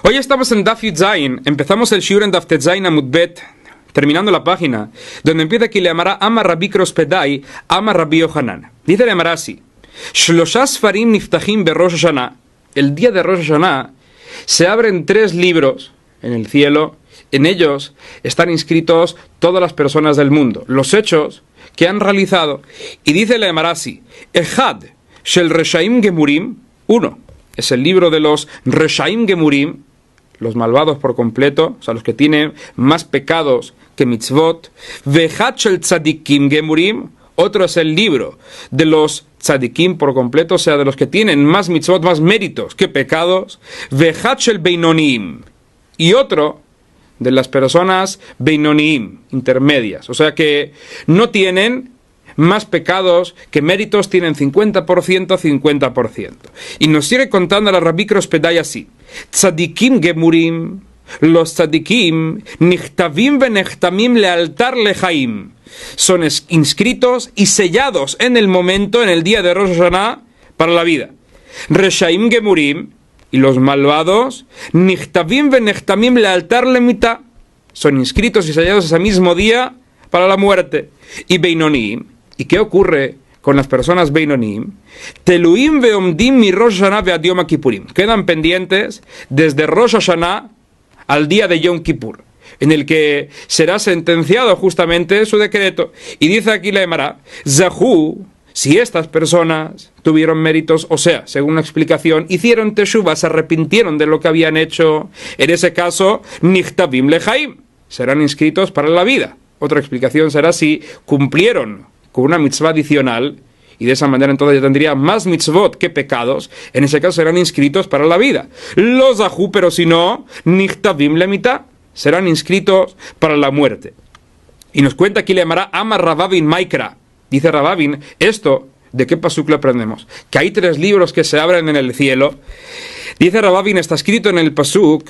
Hoy estamos en Daf Yud Zayin, empezamos el shiur en Daf Tet Zayin Amud Bet, terminando la página, donde empieza aquí le llamará Amar Rabbi Krospedai, Amar Rabbi Yohanan. Dice le llamará así: Shlosha Sfarim Niftachim be Rosh Hashanah. El día de Rosh Hashanah se abren 3 libros en el cielo. En ellos están inscritos todas las personas del mundo, los hechos que han realizado. Y dice le llamará así: Echad Shel Reshaim Gemurim. 1 es el libro de los Reshaim Gemurim, los malvados por completo, o sea, los que tienen más pecados que mitzvot. Vechad Shel Tzadikim Gemurim. Otro es el libro de los tzadikim por completo, o sea, de los que tienen más mitzvot, más méritos que pecados. Vechad Shel Beinonim. Y otro de las personas Beinonim, intermedias, o sea que no tienen más pecados que méritos, tienen 50%, 50%. Y nos sigue contando la Rabbi Krospedai así: Tzadikim Gemurim, los tzadikim, nichtavim venechtamim lealtar lejaim, son inscritos y sellados en el momento, en el día de Rosh Hashanah, para la vida. Reshaim Gemurim, y los malvados, nichtavim venechtamim lealtar lemita, son inscritos y sellados ese mismo día para la muerte. Y Beinonim, ¿y qué ocurre con las personas Beinonim? Teluim veomdim mi Rosh Hashanah vead Yom Kippurim, quedan pendientes desde Rosh Hashanah al día de Yom Kippur, en el que será sentenciado justamente su decreto. Y dice aquí la Emara: Zahu, si estas personas tuvieron méritos, o sea, según la explicación, hicieron teshuva, se arrepintieron de lo que habían hecho, en ese caso, nichtavim lejaim, serán inscritos para la vida. Otra explicación será si cumplieron con una mitzvah adicional, y de esa manera entonces ya tendría más mitzvot que pecados, en ese caso serán inscritos para la vida. Los zahu, pero si no, nichtavim lemita, serán inscritos para la muerte. Y nos cuenta aquí le llamará Amar Rabavin Maikra. Dice Rabavin, esto, ¿de qué pasuk lo aprendemos? Que hay 3 libros que se abren en el cielo. Dice Rabavin, está escrito en el pasuk: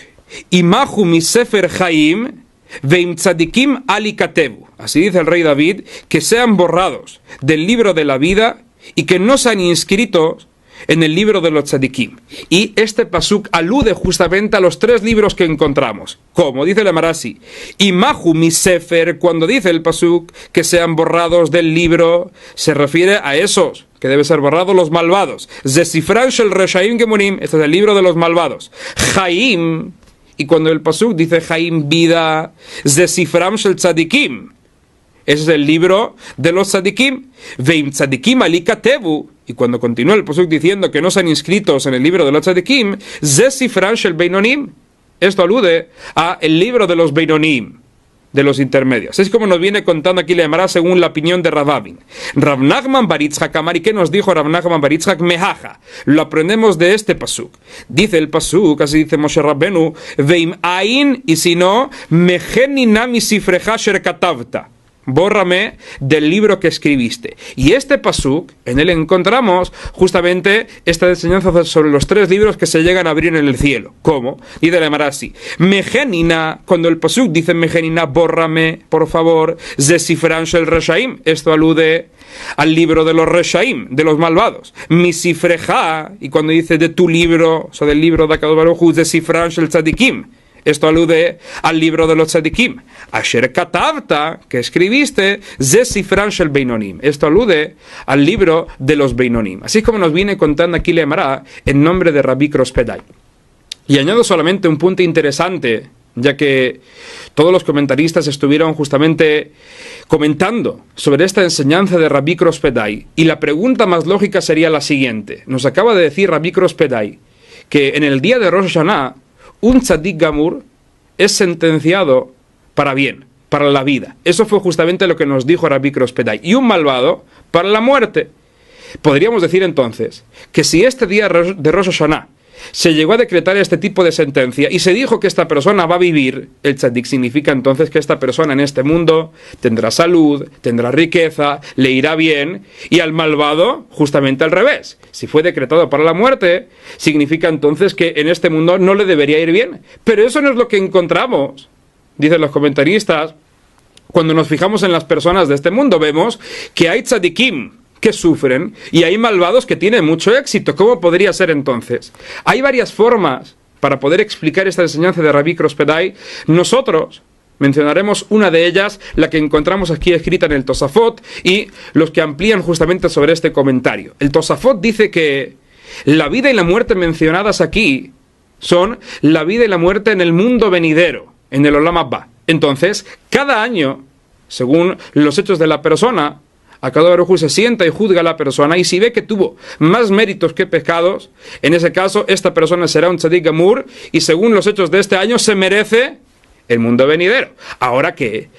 Imahu mi sefer chaim veim tzadikim ali katevu. Así dice el rey David, que sean borrados del libro de la vida y que no sean inscritos en el libro de los tzadikim. Y este pasuk alude justamente a los 3 libros que encontramos. Como dice la Marasi, Imahu mi sefer, cuando dice el pasuk que sean borrados del libro, se refiere a esos que deben ser borrados, los malvados. Zesifran shel reshaim gemurim, este es el libro de los malvados. Chaim, y cuando el pasuk dice Chaim, vida, Zesifram shel tzadikim, ese es el libro de los tzadikim. Veim tzadikim ali katevu, y cuando continúa el pasuk diciendo que no sean inscritos en el libro de los tzadikim, Zesifran shel beinonim, esto alude a el libro de los beinonim, de los intermedios. Es como nos viene contando aquí la Emara según la opinión de Rabavin. Rav Nachman bar Yitzchak amar, ¿y qué nos dijo Rav Nachman bar Yitzchak? Mehaja. Lo aprendemos de este pasuk. Dice el pasuk, así dice Moshe Rabbenu: Veim ain, y si no, mejeni nami sifreja sher katavta, bórrame del libro que escribiste. Y este pasuk, en él encontramos justamente esta enseñanza sobre los 3 libros que se llegan a abrir en el cielo. ¿Cómo? Dice la Emara así: Mejenina, cuando el pasuk dice Mejenina, bórrame, por favor, Zesifran shel reshaim, esto alude al libro de los reshaim, de los malvados. Misifreja, y cuando dice de tu libro, o sea, del libro de Akadosh Baruj Hu, Zesifran shel tzadikim, esto alude al libro de los tzadikim. Asher katavta, que escribiste, Zesifran shel beinonim, esto alude al libro de los beinonim. Así como nos viene contando aquí la Emara en nombre de Rabbi Krospedai. Y añado solamente un punto interesante, ya que todos los comentaristas estuvieron justamente comentando sobre esta enseñanza de Rabbi Krospedai, y la pregunta más lógica sería la siguiente. Nos acaba de decir Rabbi Krospedai que en el día de Rosh Hashanah un tzadik gamur es sentenciado para bien, para la vida. Eso fue justamente lo que nos dijo Rabbi Krospedai. Y un malvado para la muerte. Podríamos decir entonces que si este día de Rosh Hashanah se llegó a decretar este tipo de sentencia y se dijo que esta persona va a vivir, el tzadik significa entonces que esta persona en este mundo tendrá salud, tendrá riqueza, le irá bien, y al malvado justamente al revés. Si fue decretado para la muerte, significa entonces que en este mundo no le debería ir bien. Pero eso no es lo que encontramos, dicen los comentaristas. Cuando nos fijamos en las personas de este mundo, vemos que hay tzadikim que sufren y hay malvados que tienen mucho éxito. ¿Cómo podría ser entonces? Hay varias formas para poder explicar esta enseñanza de Rabbi Krospedai, nosotros mencionaremos una de ellas, la que encontramos aquí escrita en el Tosafot, y los que amplían justamente sobre este comentario. El Tosafot dice que la vida y la muerte mencionadas aquí son la vida y la muerte en el mundo venidero, en el Olam Abba. Entonces, cada año, según los hechos de la persona, Akadosh Baruj Hu se sienta y juzga a la persona, y si ve que tuvo más méritos que pecados, en ese caso esta persona será un tzadik gamur, y según los hechos de este año se merece el mundo venidero. Ahora que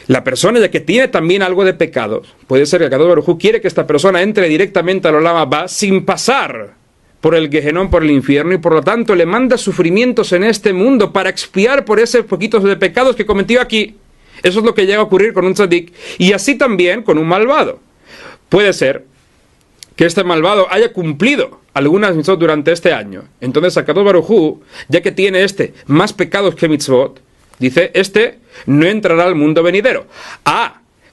la persona, ya que tiene también algo de pecados, puede ser que Akadosh Baruj Hu quiere que esta persona entre directamente al Olam Abba sin pasar por el Gehenón, por el infierno, y por lo tanto le manda sufrimientos en este mundo para expiar por esos poquitos de pecados que cometió aquí. Eso es lo que llega a ocurrir con un tzadik, y así también con un malvado. Puede ser que este malvado haya cumplido algunas mitzvot durante este año. Entonces Akadosh Baruj Hu, ya que tiene más pecados que mitzvot, dice, no entrará al mundo venidero.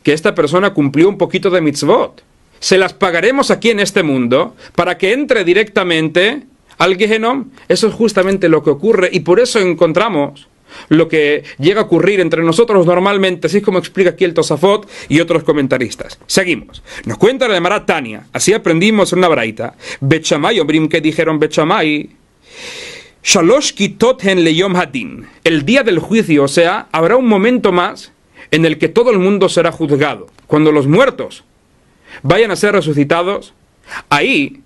Que esta persona cumplió un poquito de mitzvot. Se las pagaremos aquí en este mundo para que entre directamente al Gehenom. Eso es justamente lo que ocurre, y por eso encontramos lo que llega a ocurrir entre nosotros normalmente, así como explica aquí el Tosafot y otros comentaristas. Seguimos. Nos cuenta la Gemara Tania, así aprendimos en una braita. Bet Shammai, Omrim, que dijeron Bet Shammai, Shalosh kitot hen leyom hadin. El día del juicio, o sea, habrá un momento más en el que todo el mundo será juzgado. Cuando los muertos vayan a ser resucitados, ahí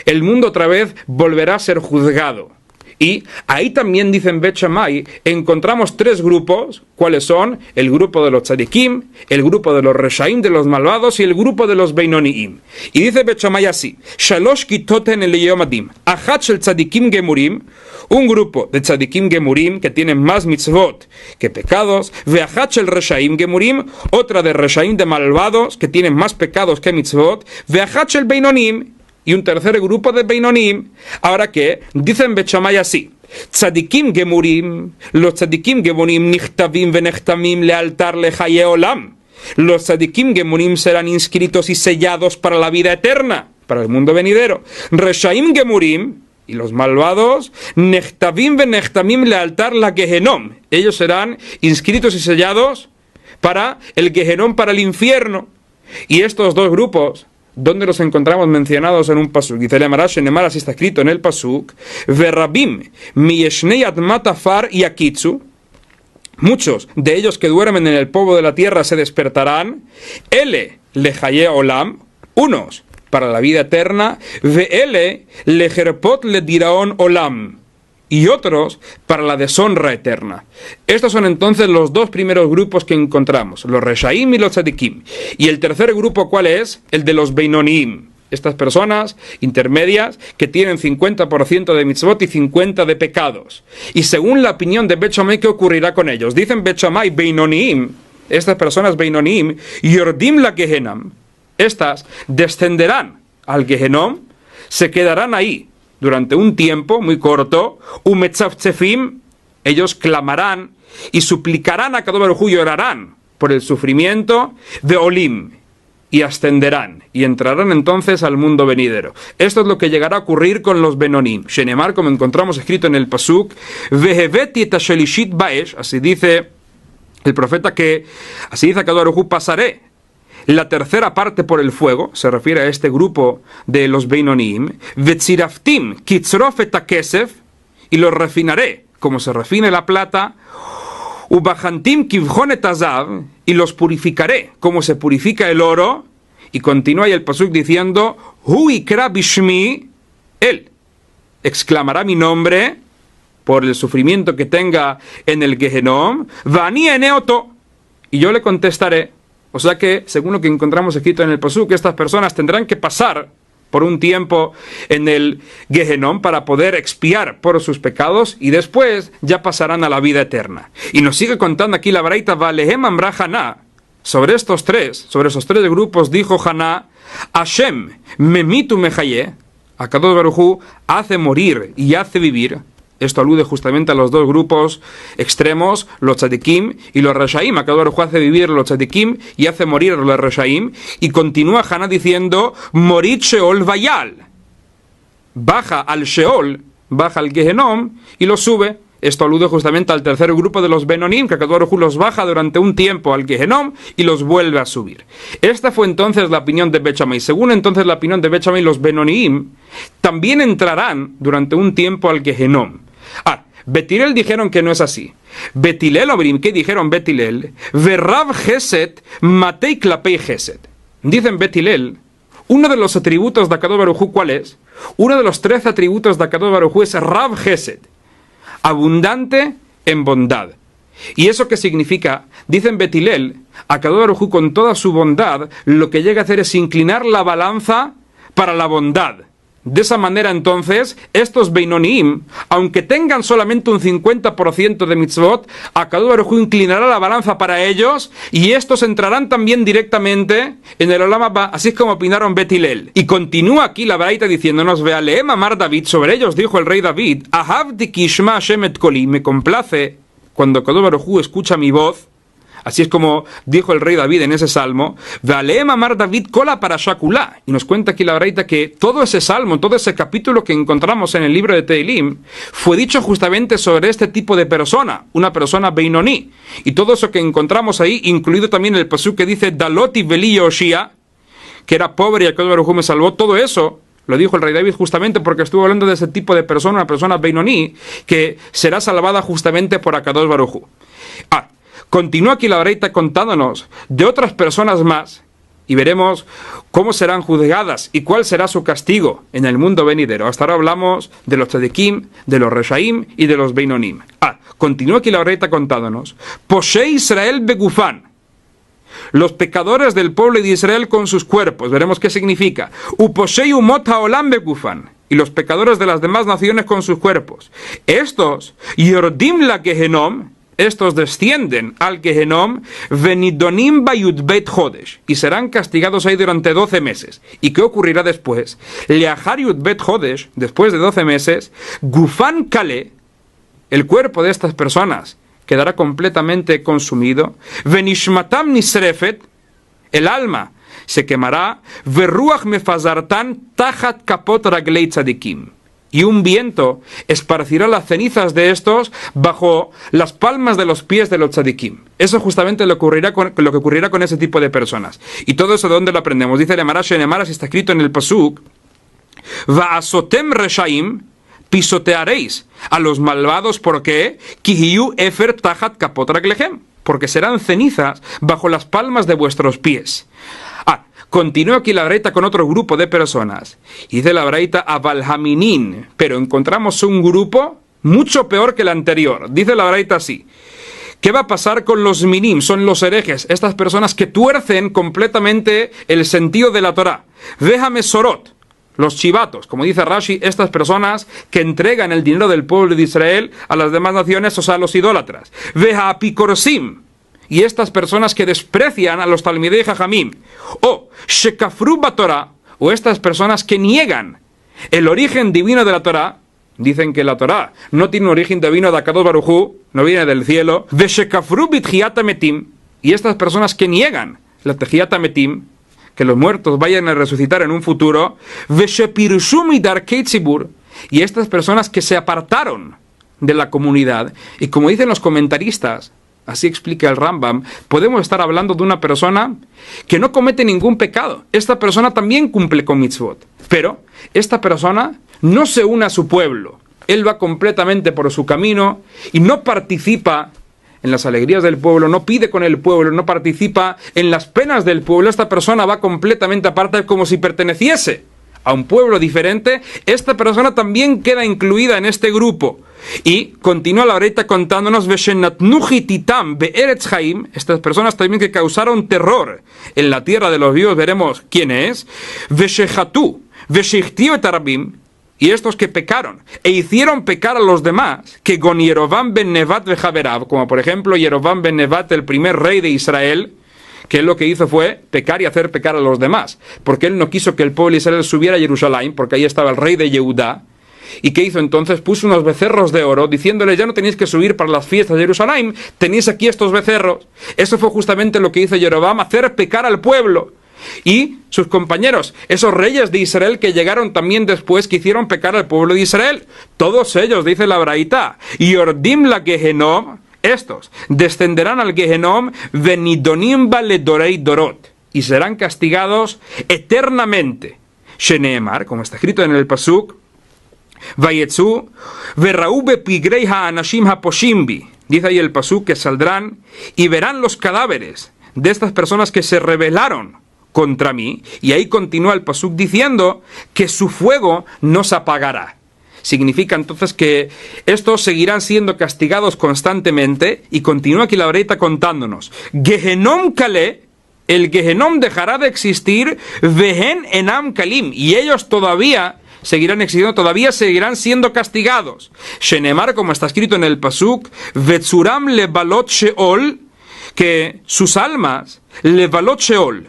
el mundo otra vez volverá a ser juzgado. Y ahí también, dicen Bet Shammai, encontramos tres grupos, ¿cuáles son? El grupo de los tzadikim, el grupo de los reshaim, de los malvados, y el grupo de los beinoniim. Y dice Bet Shammai así, Shalosh kitoten el yom adim, achat shel tzadikim gemurim, un grupo de tzadikim gemurim que tienen más mitzvot que pecados, veachat shel reshaim gemurim, otra de reshaim, de malvados, que tienen más pecados que mitzvot, veachat shel beinonim, y un tercer grupo de beinonim. Ahora que dicen Bet Shammai así, tzadikim gemurim, los tzadikim gemurim nichtavim venechtamim lealtar lechaye olam. Los tzadikim gemurim serán inscritos y sellados para la vida eterna, para el mundo venidero. Reshaim gemurim, y los malvados, nechtavim venechtamim lealtar la gehenom. Ellos serán inscritos y sellados para el gehenom, para el infierno. Y estos dos grupos, ¿dónde los encontramos mencionados en un pasuk? Dice Lemarash, en así está escrito en el pasuk, Verrabim miyeshnei admat afar yakitzu, muchos de ellos que duermen en el polvo de la tierra se despertarán, ele lechaye olam, unos para la vida eterna, veele lejerpot lediraon olam, y otros para la deshonra eterna. Estos son entonces los dos primeros grupos que encontramos, los reshaim y los tzadikim. Y el tercer grupo, ¿cuál es? El de los beinonim. Estas personas intermedias que tienen 50% de mitzvot y 50% de pecados. Y según la opinión de Bet Shammai, ¿qué ocurrirá con ellos? Dicen Bet Shammai, beinonim, estas personas beinonim, yordim la gehenam. Estas descenderán al gehenom, se quedarán ahí durante un tiempo muy corto, umetzaftzefim, ellos clamarán y suplicarán a Akadosh Baruj Hu, llorarán por el sufrimiento de olim, y ascenderán, y entrarán entonces al mundo venidero. Esto es lo que llegará a ocurrir con los benonim. Shenemar, como encontramos escrito en el pasuk, veheveti et hashelishit baesh, así dice el profeta, que así dice Akadosh Baruj Hu, pasaré la tercera parte por el fuego, se refiere a este grupo de los beinonim, vetziraftim kitzrof et hakesef, y los refinaré como se refina la plata, ubajantim kivjon et azav, y los purificaré como se purifica el oro. Y continúa ahí el pasuk diciendo, hu ikra bishmi, él exclamará mi nombre por el sufrimiento que tenga en el Gehenom, vani eneoto, y yo le contestaré. O sea que, según lo que encontramos escrito en el pasuk, estas personas tendrán que pasar por un tiempo en el Gehenom para poder expiar por sus pecados, y después ya pasarán a la vida eterna. Y nos sigue contando aquí la braita, Valehem amra Haná, sobre esos tres grupos dijo Haná, Hashem memitu mechaye, Akadosh Baruj Hu hace morir y hace vivir. Esto alude justamente a los dos grupos extremos, los tzadikim y los reshaim. Akadosh Baruj Hu hace vivir los tzadikim y hace morir los reshaim. Y continúa Haná diciendo, morit sheol vayal, baja al sheol baja al Gehenom y los sube. Esto alude justamente al tercer grupo de los Benonim, que Akadosh Baruj Hu los baja durante un tiempo al Gehenom y los vuelve a subir. Esta fue entonces la opinión de Beit Shammai. Según entonces la opinión de Beit Shammai, los Benonim también entrarán durante un tiempo al Gehenom. Bet Hillel dijeron que no es así. Bet Hillel, ¿qué dijeron Bet Hillel? Verrav Geset matei klapei Geset. Dicen Bet Hillel, uno de los atributos de Akadosh Baruj Hu, ¿cuál es? Uno de los 13 atributos de Akadosh Baruj Hu es Rav Geset, abundante en bondad. ¿Y eso qué significa? Dicen Bet Hillel, Akadosh Baruj Hu con toda su bondad lo que llega a hacer es inclinar la balanza para la bondad. De esa manera entonces, estos Beinonim, aunque tengan solamente un 50% de mitzvot, Akadosh Baruj Hu inclinará la balanza para ellos y estos entrarán también directamente en el Olam Haba, así es como opinaron Bet Hillel. Y continúa aquí la Braita diciéndonos, Vealeem amar David, sobre ellos dijo el rey David, Ahavti kishma Hashem et koli, me complace cuando Akadosh Baruj Hu escucha mi voz. Así es como dijo el rey David en ese salmo, Vealeem amar David kola parasha kula. Y nos cuenta aquí la Braita que todo ese salmo, todo ese capítulo que encontramos en el libro de Tehilim, fue dicho justamente sobre este tipo de persona, una persona beinoní. Y todo eso que encontramos ahí, incluido también el pasuk que dice, Daloti veli Yoshia, que era pobre y Akadosh Baruj Hu me salvó, todo eso lo dijo el rey David justamente porque estuvo hablando de ese tipo de persona, una persona beinoní, que será salvada justamente por Akadosh Baruj Hu. Continúa aquí la Braita contándonos de otras personas más y veremos cómo serán juzgadas y cuál será su castigo en el mundo venidero. Hasta ahora hablamos de los tzadikim, de los reshaim y de los beinonim. Continúa aquí la Braita contándonos Poshei Israel begufan, los pecadores del pueblo de Israel con sus cuerpos. Veremos qué significa. Uposhei umot haolam begufan, y los pecadores de las demás naciones con sus cuerpos. Estos yordim la Gehenom, estos descienden al Gehenom, venidonim bayudbet Jodesh, y serán castigados ahí durante 12 meses. ¿Y qué ocurrirá después? Leachar yudbet Jodesh, después de 12 meses, gufan kale, el cuerpo de estas personas quedará completamente consumido, venishmatam nisrefet, el alma se quemará, verruach mefazartan tajat kapot raglei tzadikim, y un viento esparcirá las cenizas de estos bajo las palmas de los pies de los tzadikim. Eso justamente lo que ocurrirá con ese tipo de personas. Y todo eso, ¿de dónde lo aprendemos? Dice el Emarash en Emarash, está escrito en el pasuk, va'asotem reshaim, pisotearéis a los malvados, ¿por qué? Kihiyu efer tajat kapot raglechem, porque serán cenizas bajo las palmas de vuestros pies. Continúa aquí la Braita con otro grupo de personas. Y dice la Braita Abalhaminin, pero encontramos un grupo mucho peor que el anterior. Dice la Braita así. ¿Qué va a pasar con los minim? Son los herejes, estas personas que tuercen completamente el sentido de la Torá. Véjame sorot, los chivatos, como dice Rashi, estas personas que entregan el dinero del pueblo de Israel a las demás naciones, o sea, a los idólatras. Veja apikorsim, y estas personas que desprecian a los Talmidei Jajamim, o Shekafru Batorah, o estas personas que niegan el origen divino de la Torah, dicen que la Torah no tiene un origen divino de Akadosh Baruj Hu, no viene del cielo, Veshekafru Bitchiyat Metim, y estas personas que niegan la Techiyat Metim, que los muertos vayan a resucitar en un futuro, Veshepirshu Midarkei Tzibur, y estas personas que se apartaron de la comunidad, y como dicen los comentaristas, así explica el Rambam, podemos estar hablando de una persona que no comete ningún pecado. Esta persona también cumple con mitzvot, pero esta persona no se une a su pueblo. Él va completamente por su camino y no participa en las alegrías del pueblo, no pide con el pueblo, no participa en las penas del pueblo. Esta persona va completamente aparte, como si perteneciese a un pueblo diferente. Esta persona también queda incluida en este grupo. Y continúa la Braita contándonos estas personas también que causaron terror en la tierra de los vivos. Veremos quién es. Y estos que pecaron e hicieron pecar a los demás, que con Yerovam ben Nevat vejaverav, como por ejemplo Yerovam ben Nevat, el primer rey de Israel, que él lo que hizo fue pecar y hacer pecar a los demás, porque él no quiso que el pueblo de Israel subiera a Jerusalén, porque ahí estaba el rey de Yehudá. ¿Y qué hizo entonces? Puso unos becerros de oro, diciéndoles, ya no tenéis que subir para las fiestas de Jerusalén, tenéis aquí estos becerros. Eso fue justamente lo que hizo Jeroboam, hacer pecar al pueblo. y sus compañeros, esos reyes de Israel que llegaron también después, que hicieron pecar al pueblo de Israel. Todos ellos, dice la Braita, Yordim la Gehenom, estos descenderán al Gehenom, venidonim le dorei dorot, y serán castigados eternamente. Sheneemar, como está escrito en el pasuk, Vayetzu, verraú bepigrei ha'anashim haposhimbi. Dice ahí el pasuk que saldrán y verán los cadáveres de estas personas que se rebelaron contra mí. Y ahí continúa el pasuk diciendo que su fuego no se apagará. Significa entonces que estos seguirán siendo castigados constantemente. Y continúa aquí la Braita contándonos: Gehenom kale, el Gehenom dejará de existir, vehen enam kalim, y ellos todavía seguirán existiendo, todavía seguirán siendo castigados. Shenemar, como está escrito en el pasuk, vetzuram levalot sheol, que sus almas levalot sheol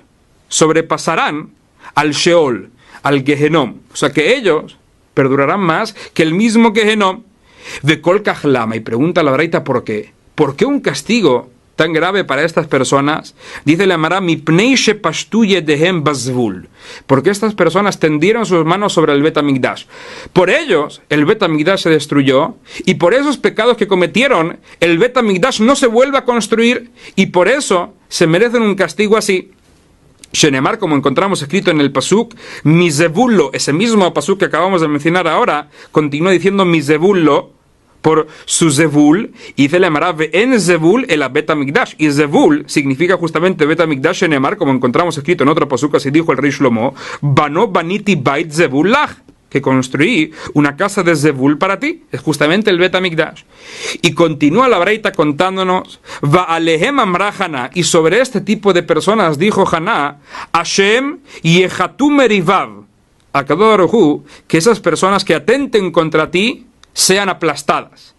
sobrepasarán al sheol, al Gehenom. O sea que ellos perdurarán más que el mismo Gehenom. Vekol kachlama, y pregunta la Braita por qué. ¿Por qué un castigo tan grave para estas personas? Dice la Gemara, mipnei shepashtu yedehem bazvul, porque estas personas tendieron sus manos sobre el Bet Hamikdash. Por ellos el Bet Hamikdash se destruyó, y por esos pecados que cometieron el Bet Hamikdash no se vuelve a construir, y por eso se merecen un castigo así. Shenemar, como encontramos escrito en el pasuk, Mizebullo, ese mismo pasuk que acabamos de mencionar ahora, continúa diciendo Mizebullo por su Zebul, y dice la Gemara, en Zebul el Bet Hamikdash, y Zebul significa justamente Bet Hamikdash. Shenemar, como encontramos escrito en otro pasuk, así dijo el rey Shlomo, Bano baniti bait Zebul lach, que construí una casa de Zebul para ti, es justamente el Bet Hamikdash. Y continúa la Braita contándonos, Va'alehem amra Haná, y sobre este tipo de personas dijo Haná, Hashem yechatu merivav, a Kadosh Baruj Hu, que esas personas que atenten contra ti sean aplastadas.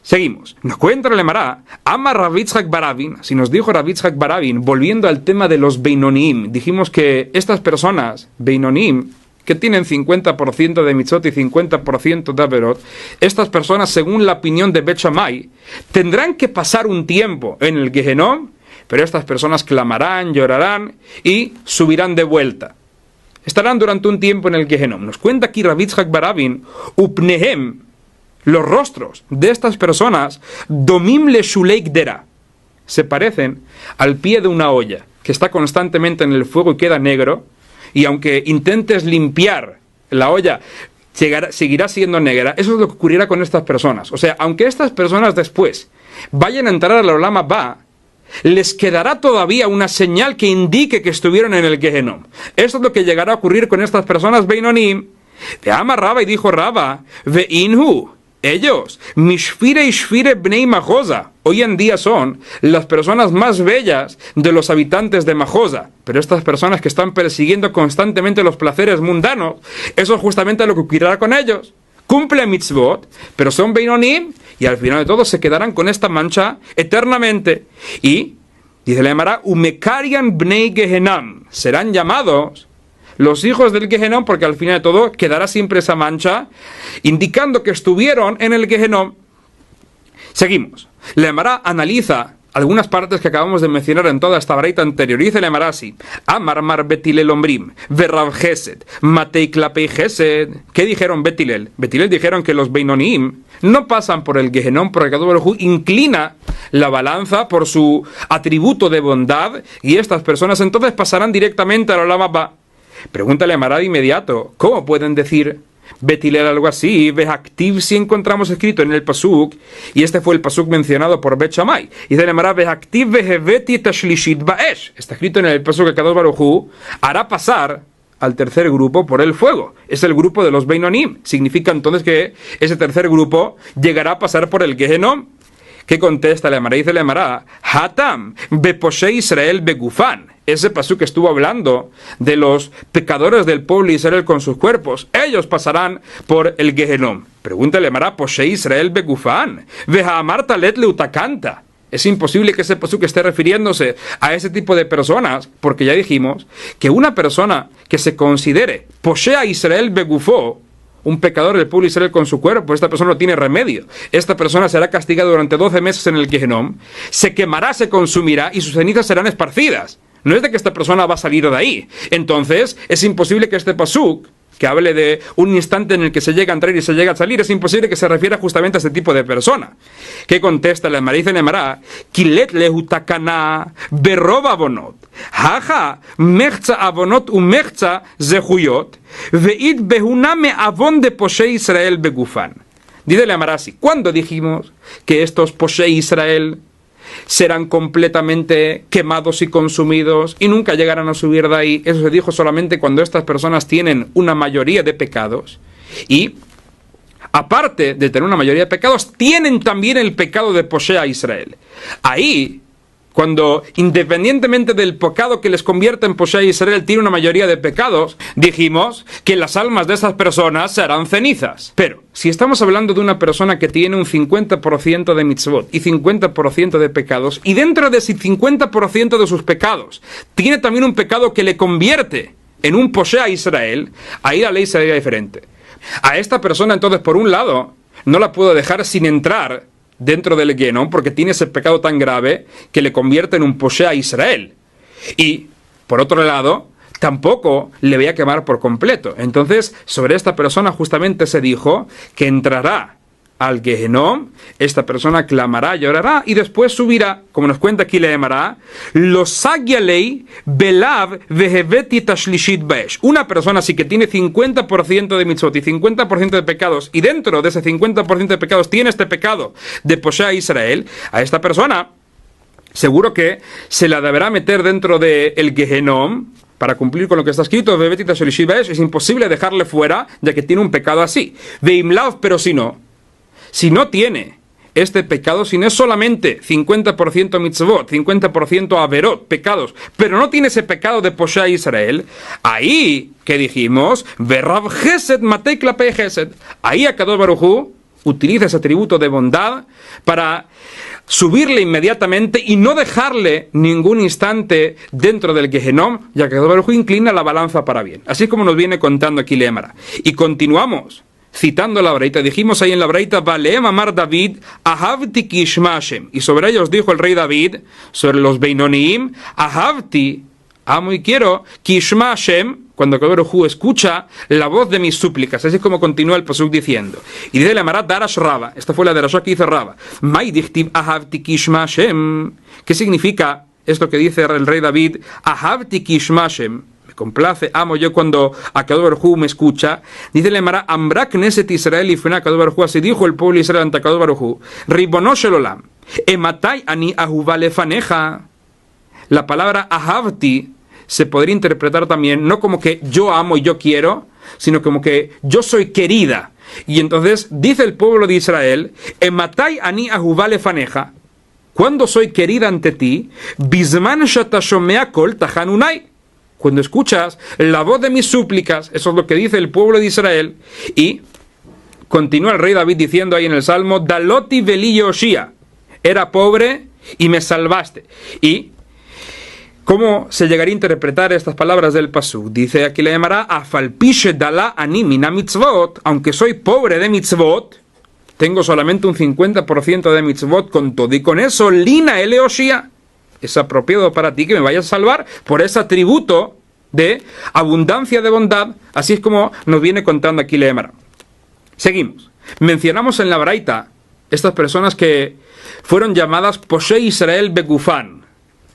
Seguimos. Nos cuenta la Gemara, Ama Rav Yitzhak bar Avin, si nos dijo Rav Yitzhak bar Avin, volviendo al tema de los Beinonim, dijimos que estas personas, Beinonim, que tienen 50% de mitzvot y 50% de averot, estas personas, según la opinión de Bet Shammai, tendrán que pasar un tiempo en el Gehenom, pero estas personas clamarán, llorarán y subirán de vuelta. Estarán durante un tiempo en el Gehenom. Nos cuenta aquí Rav Yitzhak bar Avin, upnehem, los rostros de estas personas, domim le shuleik dera, se parecen al pie de una olla que está constantemente en el fuego y queda negro, y aunque intentes limpiar la olla, seguirá siendo negra. Eso es lo que ocurrirá con estas personas. O sea, aunque estas personas después vayan a entrar al Olam Haba, les quedará todavía una señal que indique que estuvieron en el Gehenom. Eso es lo que llegará a ocurrir con estas personas Beinonim. Ve ama Raba, y dijo Raba, ve inhu, ellos, mishfire y shfire bnei Majosa, hoy en día son las personas más bellas de los habitantes de Majosa. Pero estas personas que están persiguiendo constantemente los placeres mundanos, eso es justamente lo que ocurrirá con ellos. Cumple mitzvot, pero son Beinonim, y al final de todo se quedarán con esta mancha eternamente. Y, dice la Gemara, umekarian bnei Gehenam, serán llamados los hijos del Gehenom, porque al final de todo quedará siempre esa mancha, indicando que estuvieron en el Gehenom. Seguimos. La Gemara analiza algunas partes que acabamos de mencionar en toda esta braita anterior. Dice la Gemara así: Amar mar Betilel ombrim, verrav Gesed, matei klapei Gesed. ¿Qué dijeron Betilel? Betilel dijeron que los Beinonim no pasan por el Gehenom, porque Kadosh Baruj Hu inclina la balanza por su atributo de bondad, y estas personas entonces pasarán directamente al Olam Haba. Pregúntale a Mará de inmediato, ¿cómo pueden decir Betilel algo así? Vehaktiv, si encontramos escrito en el pasuk, y este fue el pasuk mencionado por Bet Shammai. Y dice Mará, Vehaktiv veheveti tashlishit baesh. Está escrito en el pasuk que Kadosh Baruj Hu hará pasar al tercer grupo por el fuego. Es el grupo de los Beinonim. Significa entonces que ese tercer grupo llegará a pasar por el Gehenom. ¿Qué contesta la Gemara? Dice la Gemara, Hatam beposhe Israel begufan. Ese pasuk que estuvo hablando de los pecadores del pueblo de Israel con sus cuerpos, ellos pasarán por el Gehenom. Pregúntale a Gemara, poshe Israel begufan, vehamar talet leutakanta. Es imposible que ese pasuk esté refiriéndose a ese tipo de personas, porque ya dijimos que una persona que se considere poshe a Israel begufó, un pecador del pueblo de Israel con su cuerpo, esta persona no tiene remedio. Esta persona será castigada durante 12 meses en el Gehenom, se quemará, se consumirá y sus cenizas serán esparcidas. no es de que esta persona va a salir de ahí. Entonces, es imposible que este pasuk, que hable de un instante en el que se llega a entrar y se llega a salir, es imposible que se refiera justamente a este tipo de persona. ¿Qué contesta la Emara? Dice la Emara, Kilet lehu takana berov avonot, haja mechza avonot umechza zehuyot, veit behuname avon de poshe Israel begufan. Dice la Emara así, ¿cuándo dijimos que estos poshe Israel serán completamente quemados y consumidos y nunca llegarán a subir de ahí? Eso se dijo solamente cuando estas personas tienen una mayoría de pecados y, aparte de tener una mayoría de pecados, tienen también el pecado de Poshea a Israel. Ahí, cuando independientemente del pecado que les convierte en Poshea a Israel, tiene una mayoría de pecados, dijimos que las almas de esas personas serán cenizas. Pero, si estamos hablando de una persona que tiene un 50% de mitzvot y 50% de pecados, y dentro de ese 50% de sus pecados, tiene también un pecado que le convierte en un Poshea a Israel, ahí la ley sería diferente. A esta persona, entonces, por un lado, no la puedo dejar sin entrar dentro del Gehennom, porque tiene ese pecado tan grave que le convierte en un Poshea a Israel. Y, por otro lado, tampoco le voy a quemar por completo. Entonces, sobre esta persona justamente se dijo que entrará al Gehennom, esta persona clamará, llorará y después subirá, como nos cuenta aquí la Emara, losagyalei belav veheveti tashlishit baesh. Una persona así que tiene 50% de mitzvot y 50% de pecados, y dentro de ese 50% de pecados tiene este pecado de Poshea a Israel, a esta persona seguro que se la deberá meter dentro del Gehennom para cumplir con lo que está escrito, veheveti tashlishit baesh. Es imposible dejarle fuera, ya que tiene un pecado así. Veimlav, pero si no tiene este pecado, si no es solamente 50% mitzvot, 50% averot, pecados, pero no tiene ese pecado de Poshea a Israel, ahí, ¿qué dijimos? Verrav Gesed matei klapei Gesed. Ahí Akadosh Baruj Hu utiliza ese atributo de bondad para subirle inmediatamente y no dejarle ningún instante dentro del Gehennom, ya que Akadosh Baruj Hu inclina la balanza para bien. Así como nos viene contando aquí la Emara. Y continuamos citando la Braita, dijimos ahí en la Braita, Baleem amar David, ahavti ki yishma Hashem. Y sobre ellos dijo el rey David, sobre los Beinonim, ahavti, amo y quiero, ki yishma Hashem, cuando Akadosh Baruj Hu escucha la voz de mis súplicas. Así es como continúa el pasuk diciendo. Y dice la Emara Darash Raba, esta fue la Darashá que hizo Raba, Mai dichtiv ahavti ki yishma Hashem. ¿Qué significa esto que dice el rey David? Ahavti ki yishma Hashem. Complace, amo yo cuando Akadosh Baruj Hu me escucha. Dice la Emara, Ambra Knesset Israel y Fena Akadosh Baruj Hu, así dijo el pueblo de Israel ante Akadosh Baruj Hu, Ribono shel olam, ematai ani ahuva lefaneja. La palabra ahavti se podría interpretar también no como que yo amo y yo quiero, sino como que yo soy querida. Y entonces dice el pueblo de Israel, ematai ani ahuva lefaneja, cuando soy querida ante ti, bisman shata shomea kol tahanunai, cuando escuchas la voz de mis súplicas. Eso es lo que dice el pueblo de Israel. Y continúa el rey David diciendo ahí en el Salmo, Daloti veli Yoshia, era pobre y me salvaste. Y ¿cómo se llegaría a interpretar estas palabras del pasuk? Dice aquí la llamará afalpishe dala ani mina mitzvot, aunque soy pobre de mitzvot, tengo solamente un 50% de mitzvot, con todo y con eso, lina eleoshia, es apropiado para ti que me vayas a salvar por ese atributo de abundancia de bondad. Así es como nos viene contando aquí la Emara. Seguimos. Mencionamos en la Braita estas personas que fueron llamadas Poshe Israel Begufan,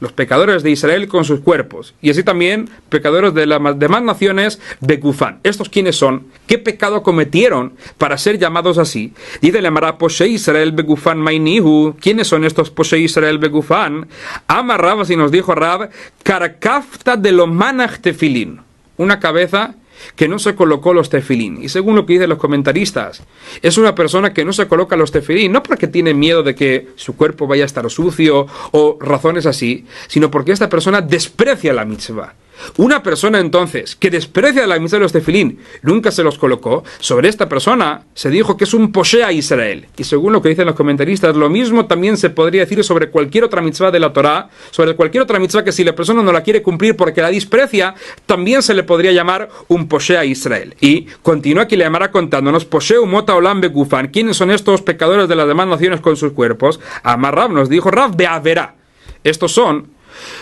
los pecadores de Israel con sus cuerpos, y así también pecadores de las demás naciones Begufan. ¿Estos quiénes son? ¿Qué pecado cometieron para ser llamados así? Dice la Emara, Poshe Israel Begufan Mainihu. ¿Quiénes son estos Poshe Israel Begufan? Ama Rab, así nos dijo Rab, Karakafta de lo manach tefilin, una cabeza que no se colocó los tefilín. Y según lo que dicen los comentaristas, es una persona que no se coloca los tefilín, no porque tiene miedo de que su cuerpo vaya a estar sucio o razones así, sino porque esta persona desprecia la mitzvah. Una persona entonces que desprecia la mitzvah de los tefilín, nunca se los colocó, sobre esta persona se dijo que es un Poshea a Israel. Y según lo que dicen los comentaristas, lo mismo también se podría decir sobre cualquier otra mitzvah de la Torá, sobre cualquier otra mitzvah que si la persona no la quiere cumplir porque la desprecia, también se le podría llamar un Poshea a Israel. Y continúa aquí la llamará contándonos, Posheu mota olam begufan, ¿quiénes son estos pecadores de las demás naciones con sus cuerpos? Amar Rab, nos dijo Rab, beaverá. Estos son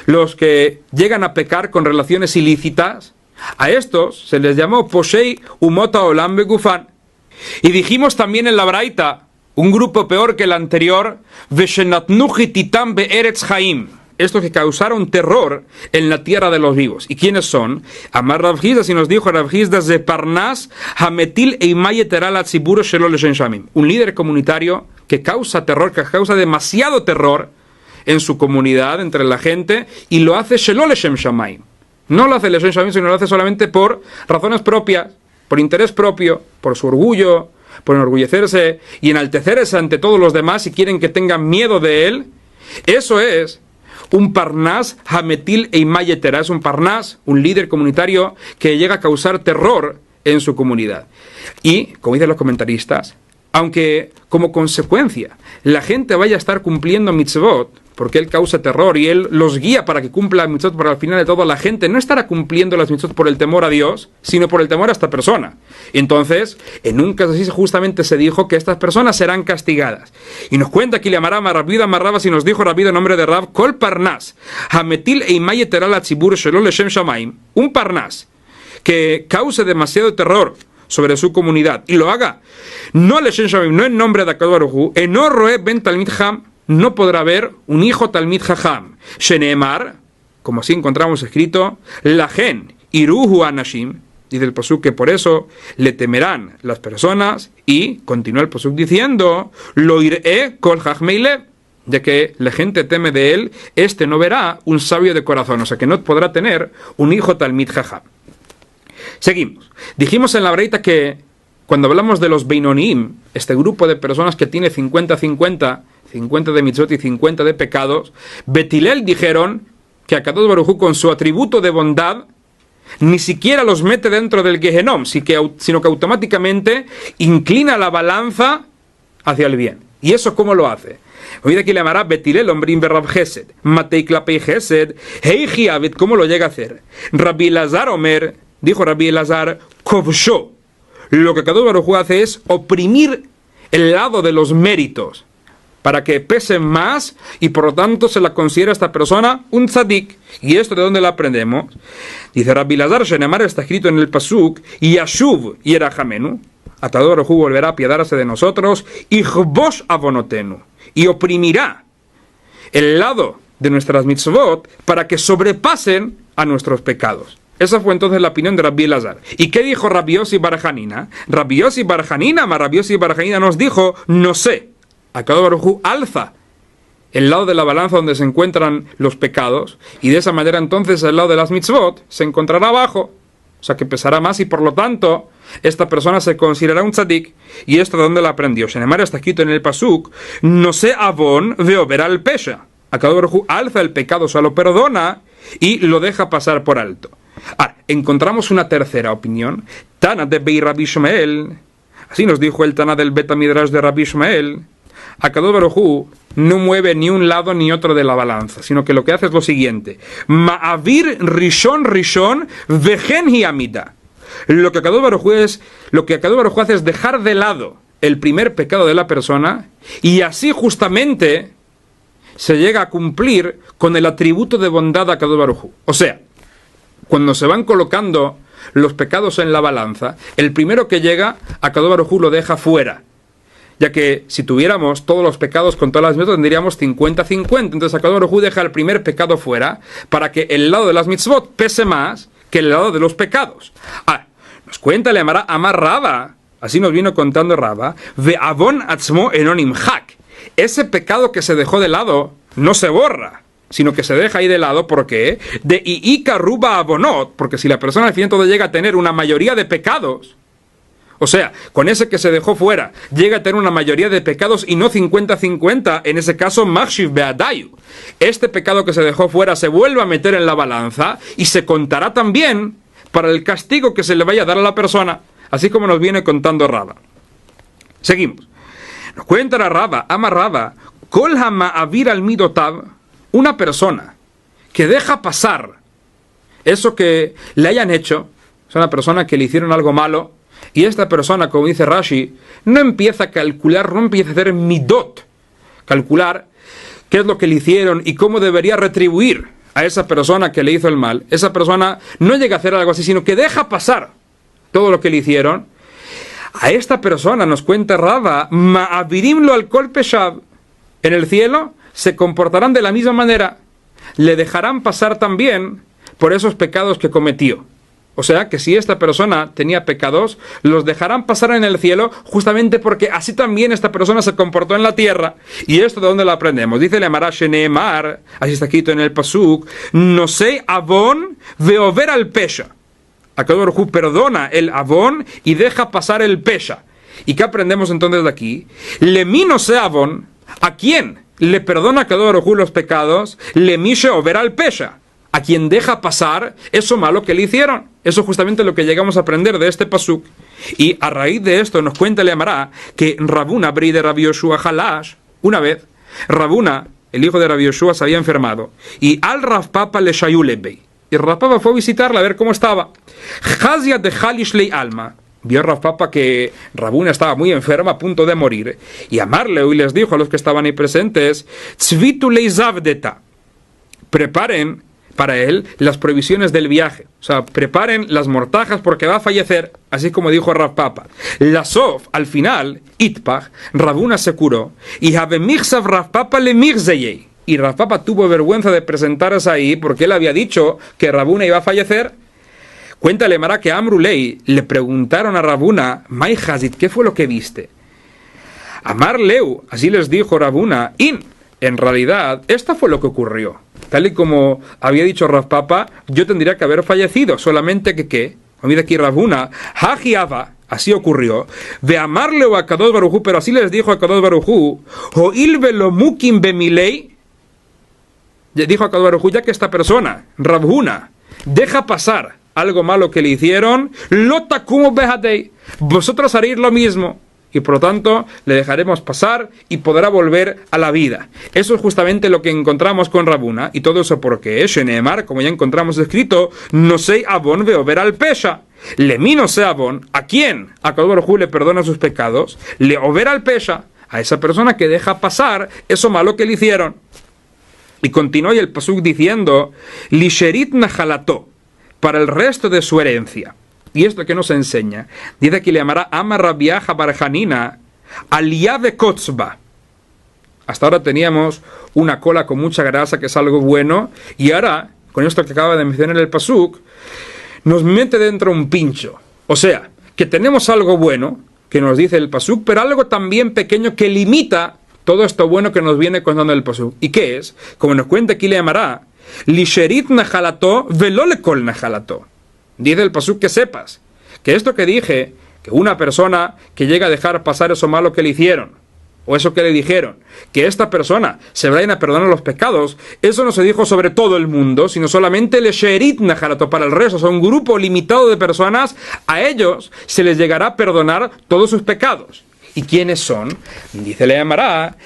los que llegan a pecar con relaciones ilícitas, a estos se les llamó Poshei Umota Olam Begufan. Y dijimos también en la Braita, un grupo peor que el anterior, Veshenatnuchi Titam Be'eretz Chaim, estos que causaron terror en la tierra de los vivos. ¿Y quiénes son? Amar Rav Hizda, si nos dijo Rav Hizda de Parnas, Hametil Eimay Eteral Atziburo Shelo Leshem Shamim, un líder comunitario que causa terror, que causa demasiado terror en su comunidad, entre la gente, y lo hace Shelo Leshem Shamayim. No lo hace Leshem Shamim, sino lo hace solamente por razones propias, por interés propio, por su orgullo, por enorgullecerse y enaltecerse ante todos los demás y quieren que tengan miedo de él. Eso es un Parnas Hametil Eimay Etera, es un Parnas, un líder comunitario que llega a causar terror en su comunidad. Y, como dicen los comentaristas, aunque como consecuencia la gente vaya a estar cumpliendo mitzvot, porque él causa terror y él los guía para que cumplan mitzvot, pero al final de todo la gente no estará cumpliendo las mitzvot por el temor a Dios, sino por el temor a esta persona. Entonces, en un caso así justamente se dijo que estas personas serán castigadas. Y nos cuenta aquí le amará Marrabida Marraba, si nos dijo Rabida en nombre de Rab, Kol Parnas, Hametil Eimay Eteral Atzibur Shelo Leshem Shamayim, un Parnas que cause demasiado terror sobre su comunidad y lo haga no Leshem Shamim, no en nombre de Akadosh Baruj Hu, Eno Roe Ben Talmid Ham, no podrá haber un hijo Talmid Jajam, Sheneemar, como así encontramos escrito, Lahen Iruhu Anashim, dice el pasuk que por eso le temerán las personas, y continúa el pasuk diciendo, Lo iré kol Chachmei, de que la gente teme de él, este no verá un sabio de corazón, o sea que no podrá tener un hijo Talmid Jajam. Seguimos. Dijimos en la breita que cuando hablamos de los Beinonim, este grupo de personas que tiene 50-50, 50 de mitzvot y 50 de pecados, Betilel dijeron que Akadosh Baruj Hu con su atributo de bondad ni siquiera los mete dentro del Gehenom, sino que automáticamente inclina la balanza hacia el bien. ¿Y eso cómo lo hace? Hoy aquí le llamará Betilel Ombrim Berrab Gesed, Matei Klapei Gesed, Heichi Avid, ¿cómo lo llega a hacer? Rabbi Elazar Omer, dijo Rabbi Elazar, Kovsho, lo que Akadosh Baruj Hu hace es oprimir el lado de los méritos para que pesen más y por lo tanto se la considera esta persona un tzadik. ¿Y esto de dónde lo aprendemos? Dice Rabbi Elazar, Shenemar, está escrito en el pasuk, Yashuv Yerachamenu, Akadosh Baruj Hu volverá a apiadarse de nosotros, Ichbosh Avonotenu, y oprimirá el lado de nuestras mitzvot para que sobrepasen a nuestros pecados. Esa fue entonces la opinión de Rabbi Elazar. ¿Y qué dijo Rabbi Yossi bar Hanina? Rabbi Yossi bar Hanina nos dijo, no sé, Akadosh Baruj Hu alza el lado de la balanza donde se encuentran los pecados, y de esa manera entonces el lado de las mitzvot se encontrará abajo, o sea que pesará más, y por lo tanto esta persona se considerará un tzadik. ¿Y esto de dónde la aprendió? Shenemar, está escrito en el pasuk, no sé avon veoverá el pesha. Akadosh Baruj Hu alza el pecado, o sea lo perdona y lo deja pasar por alto. Ahora, encontramos una tercera opinión, Tana de Bei Rabbi Ishmael, así nos dijo el Tana del Beta Midrash de Rabbi Ishmael, Akadosh Baruj Hu no mueve ni un lado ni otro de la balanza, sino que lo que hace es lo siguiente, Ma'avir Rishon Vehen hi Amida. Lo que Akadosh Baruj Hu hace es dejar de lado el primer pecado de la persona, y así justamente se llega a cumplir con el atributo de bondad de Akadosh Baruj Hu. O sea, cuando se van colocando los pecados en la balanza, el primero que llega, Akadosh Baruj Hu lo deja fuera. Ya que si tuviéramos todos los pecados con todas las mitzvot, tendríamos 50-50. Entonces Akadosh Baruj Hu deja el primer pecado fuera para que el lado de las mitzvot pese más que el lado de los pecados. Nos cuenta, le llamará Amar Raba, así nos vino contando Raba, Ve Avon Atzmo Enonim Hak. Ese pecado que se dejó de lado no se borra, sino que se deja ahí de lado. ¿Por qué? De Iika Ruba Abonot, porque si la persona al final todo llega a tener una mayoría de pecados, o sea, con ese que se dejó fuera, llega a tener una mayoría de pecados y no 50-50, en ese caso, Makshiv Beadayu. Este pecado que se dejó fuera se vuelve a meter en la balanza y se contará también para el castigo que se le vaya a dar a la persona, así como nos viene contando Raba. Seguimos. Nos cuenta la Raba, ama Raba, Kol Hama'avir al Midotav, una persona que deja pasar eso que le hayan hecho, es una persona que le hicieron algo malo, y esta persona, como dice Rashi, no empieza a calcular, no empieza a hacer midot, calcular qué es lo que le hicieron y cómo debería retribuir a esa persona que le hizo el mal, esa persona no llega a hacer algo así, sino que deja pasar todo lo que le hicieron, a esta persona, nos cuenta Rava, ma'avirimlo al kol peshav, en el cielo se comportarán de la misma manera, le dejarán pasar también por esos pecados que cometió. O sea, que si esta persona tenía pecados, los dejarán pasar en el cielo, justamente porque así también esta persona se comportó en la tierra. ¿Y esto de dónde lo aprendemos? Dice la Mara Sheneemar, así está escrito en el Pasuk, no sei avon veover al pesha. Akadosh Baruj Hu perdona el avon y deja pasar el pesha. ¿Y qué aprendemos entonces de aquí? Le mi no sé avon, ¿a quién le perdona Akadosh Baruj Hu los pecados? Le mi sheover al pesha. A quien deja pasar eso malo que le hicieron. Eso es justamente lo que llegamos a aprender de este pasuk. Y a raíz de esto nos cuenta el Amará que Rabuna, Bri de Rabbi Yoshua Halash, una vez, Rabuna, el hijo de Rabbi Yoshua, se había enfermado. Y al Rav Papa le shayulebei. Y Rav Papa fue a visitarla a ver cómo estaba. Chazia de Halishlei Alma. Vio Rav Papa que Rabuna estaba muy enferma, a punto de morir. Y amarle y les dijo a los que estaban ahí presentes, Tzvitu lei zavdeta. Preparen para él las provisiones del viaje. O sea, preparen las mortajas porque va a fallecer, así como dijo Rav Papa. La Sof, al final, Itpach, Rabuna se curó, y Habemichsav Rav Papa le mirzeyei. Y Rav Papa tuvo vergüenza de presentarse ahí porque él había dicho que Rabuna iba a fallecer. Cuéntale, Mara, que Amrulei le preguntaron a Rabuna, Mai Hazit, ¿qué fue lo que viste? Amar Leu, así les dijo Rabuna, en realidad, esto fue lo que ocurrió. Tal y como había dicho Rav Papa, yo tendría que haber fallecido, solamente que ¿qué? Mira aquí Rabuna, Hajiava, así ocurrió, de amarle a Kadosh Baruj Hu, pero así les dijo a Kadosh Baruj Hu, Hoil velo mukim bemilei, dijo a Kadosh Baruj Hu, ya que esta persona, Rabuna, deja pasar algo malo que le hicieron, lo takumo behadei, vosotros haréis lo mismo. Y por lo tanto le dejaremos pasar y podrá volver a la vida. Eso es justamente lo que encontramos con Rabuna. Y todo eso porque Sheneemar, como ya encontramos escrito, no sei avon veover al pesha. Le mi no sé avon, ¿a quién? A Kadosh Baruj Hu le perdona sus pecados. Le over al pesha, a esa persona que deja pasar eso malo que le hicieron. Y continúa el pasuk diciendo, Lisherit nahalató, para el resto de su herencia. ¿Y esto que nos enseña? Dice que le llamará Ama Rabiaja Barjanina Aliave Kotzba. Hasta ahora teníamos una cola con mucha grasa, que es algo bueno, y ahora, con esto que acaba de mencionar el pasuk, nos mete dentro un pincho. O sea, que tenemos algo bueno, que nos dice el pasuk, pero algo también pequeño que limita todo esto bueno que nos viene contando el pasuk. ¿Y qué es? Como nos cuenta aquí le llamará Lisherit Nahalató Velole Kol Nahalató. Dice el pasuk que sepas que esto que dije, que una persona que llega a dejar pasar eso malo que le hicieron, o eso que le dijeron, que esta persona se vayan a perdonar los pecados, eso no se dijo sobre todo el mundo, sino solamente le sherit naharato, para el resto, o sea, un grupo limitado de personas, a ellos se les llegará a perdonar todos sus pecados. ¿Y quiénes son? Dice le llamará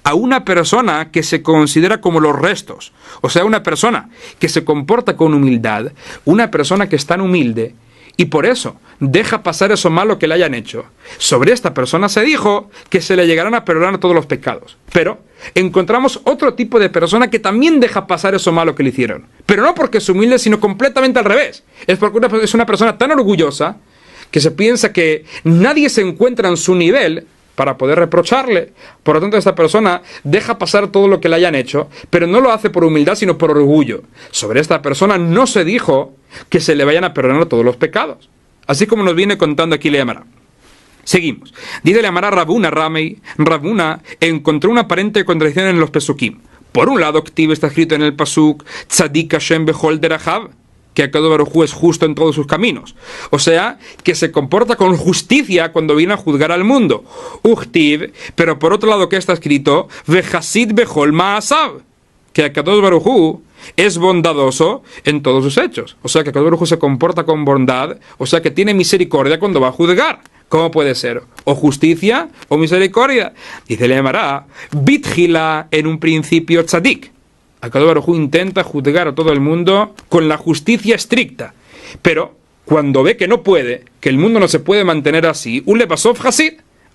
a una persona que se considera como los restos. O sea, una persona que se comporta con humildad, una persona que es tan humilde y por eso deja pasar eso malo que le hayan hecho. Sobre esta persona se dijo que se le llegarán a perdonar todos los pecados. Pero encontramos otro tipo de persona que también deja pasar eso malo que le hicieron. Pero no porque es humilde, sino completamente al revés. Es porque es una persona tan orgullosa que se piensa que nadie se encuentra en su nivel para poder reprocharle. Por lo tanto, esta persona deja pasar todo lo que le hayan hecho, pero no lo hace por humildad, sino por orgullo. Sobre esta persona no se dijo que se le vayan a perdonar todos los pecados. Así como nos viene contando aquí le llamará. Seguimos. Dice le llamará Rabuna Ramei. Rabuna encontró una aparente contradicción en los pesukim. Por un lado, activo está escrito en el pasuk, Tzadik Hashem Bechol Derachav, que Akadosh Baruj Hu es justo en todos sus caminos. O sea, que se comporta con justicia cuando viene a juzgar al mundo. Uchtiv, pero por otro lado, que está escrito? Vehasid Bechol Maasav, que Akadosh Baruj Hu es bondadoso en todos sus hechos. O sea, que Akadosh Baruj Hu se comporta con bondad, o sea, que tiene misericordia cuando va a juzgar. ¿Cómo puede ser? O justicia o misericordia. Dice le llamará Bitgila, en un principio tzadik. Akadosh Baruj Hu intenta juzgar a todo el mundo con la justicia estricta, pero cuando ve que no puede, que el mundo no se puede mantener así,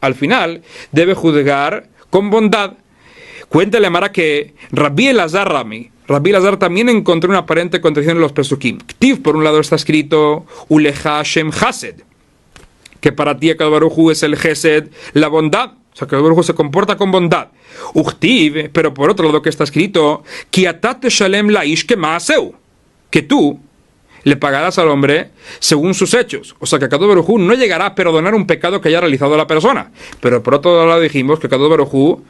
al final debe juzgar con bondad. Cuenta el Emara que Rabbi Elazar también encontró una aparente contradicción en los Pesukim. Ktiv, por un lado está escrito Uleja Hashem Hased, que para ti Akadosh Baruj Hu es el Gesed, la bondad. O sea, que Akadosh Baruj Hu se comporta con bondad. Uchtiv, pero por otro lado que está escrito Ki ata teshalem laish kemaaseu, que tú le pagarás al hombre según sus hechos. O sea que Akadosh Baruj Hu no llegará a perdonar un pecado que haya realizado la persona. Pero por otro lado dijimos que Akadosh Baruj Hu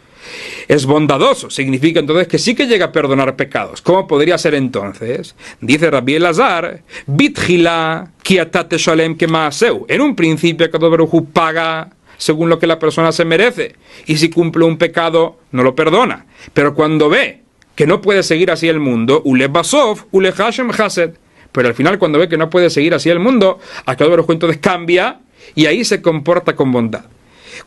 es bondadoso. Significa entonces que sí que llega a perdonar pecados. ¿Cómo podría ser entonces? Dice Rabbi Elazar, Bitchila ki ata teshalem kemaaseu. En un principio Akadosh Baruj Hu paga según lo que la persona se merece. Y si cumple un pecado, no lo perdona. Pero cuando ve que no puede seguir así el mundo, Ule Basov, Ule Hashem Hased. Pero al final, cuando ve que no puede seguir así el mundo, Akadosh Baruj Hu entonces cambia y ahí se comporta con bondad.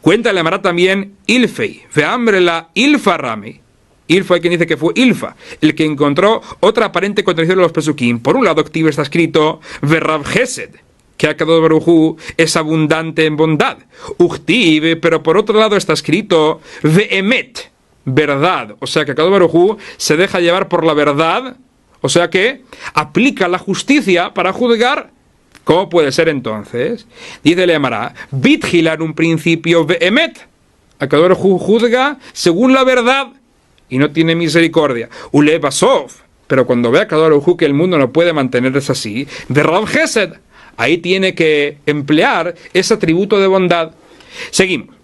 Cuenta el Emara también Ilfei, Veambrela Ilfa Rami. Ilfa hay quien dice que fue Ilfa, el que encontró otra aparente contradicción de los Pesukim. Por un lado, activo está escrito Verrav Gesed, que Akadosh Baruj Hu es abundante en bondad. Uchtiv, pero por otro lado está escrito Veemet, verdad. O sea que Akadosh Baruj Hu se deja llevar por la verdad. O sea que aplica la justicia para juzgar. ¿Cómo puede ser entonces? Dice el Emara, Bitchila en un principio ve'emet. Akadosh Baruj Hu juzga según la verdad y no tiene misericordia. Ule Basov, pero cuando ve a Akadosh Baruj Hu que el mundo no puede mantenerse así, Verrav Gesed, ahí tiene que emplear ese atributo de bondad. Seguimos.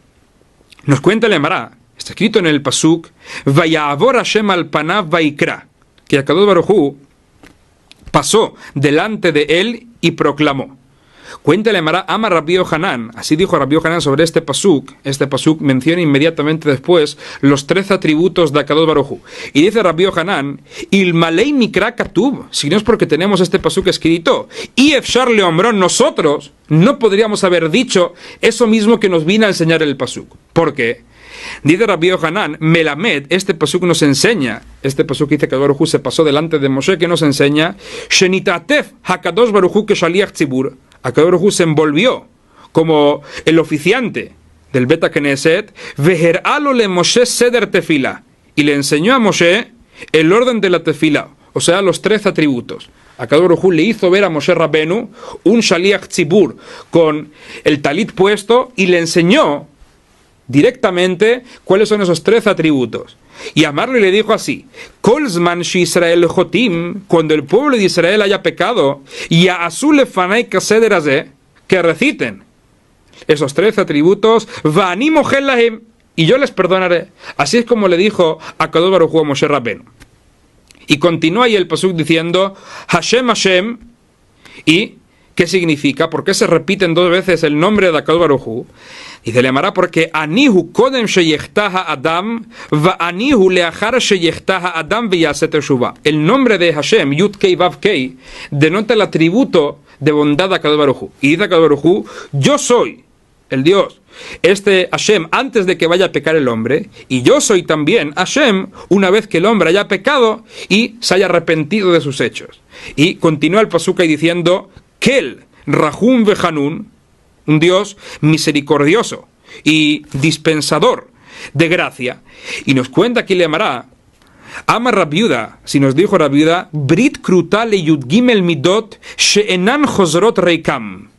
Nos cuenta el Emara, está escrito en el Pasuk, Vayavor Hashem al panav vaikra, que Akadosh Baruj Hu pasó delante de él y proclamó. Cuenta el Emara, ama Rabbi Yohanan, así dijo Rabbi Yohanan sobre este pasuk menciona inmediatamente después los 13 atributos de Akadosh Baruj Hu. Y dice Rabbi Yohanan, Ilmalei mikra katub, si no es porque tenemos este pasuk escrito, y efshar leomron, nosotros no podríamos haber dicho eso mismo que nos vino a enseñar el pasuk. ¿Por qué? Dice Rabbi Yohanan, Melamed, este pasuk nos enseña, este pasuk dice que Baruj Hu se pasó delante de Moshe, que nos enseña, Shenitatef hakadosh Baruj Hu que shaliach tzibur, Akadosh Baruj Hu se envolvió como el oficiante del Bet HaKnesset, Veheralo le Moshe seder tefila, y le enseñó a Moshe el orden de la tefila, o sea, los 13 atributos. Akadosh Baruj Hu le hizo ver a Moshe Rabbenu un shaliach tzibur con el talit puesto y le enseñó directamente cuáles son esos 13 atributos. Y amarlo y le dijo así, Kolzman shi Israel jotim, cuando el pueblo de Israel haya pecado, y a azul lefanai kaseder hazeh, que reciten esos 13 atributos, va'ani mochel lahem, y yo les perdonaré. Así es como le dijo a Akadosh Baruj Hu a Moshe Rabbenu. Y continúa ahí el pasuk diciendo, Hashem Hashem, y ¿qué significa? ¿Por qué se repiten 2 veces el nombre de Akadosh Baruj Hu? Y se le llamará porque Anihu kodem sheyechtaha Adam va Anihu leachar sheyechtaha Adam v'yaseh teshuvah. El nombre de Hashem, Yud Kei Vav Kei, denota el atributo de bondad de Akadosh Baruj Hu. Y dice Akadosh Baruj Hu, yo soy el Dios, este Hashem, antes de que vaya a pecar el hombre, y yo soy también Hashem una vez que el hombre haya pecado y se haya arrepentido de sus hechos. Y continúa el pasuk ahí diciendo, Kel Rahum Vehanun, un Dios misericordioso y dispensador de gracia. Y nos cuenta aquí le amará, ama Rabiuda, si nos dijo Rabiuda, Brit Kruta le Yud Gimel Midot She'enan Chozrot Reikam.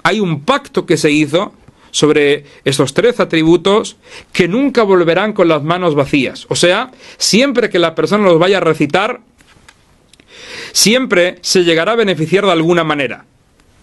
Hay un pacto que se hizo sobre estos 13 atributos que nunca volverán con las manos vacías. O sea, siempre que la persona los vaya a recitar, siempre se llegará a beneficiar de alguna manera.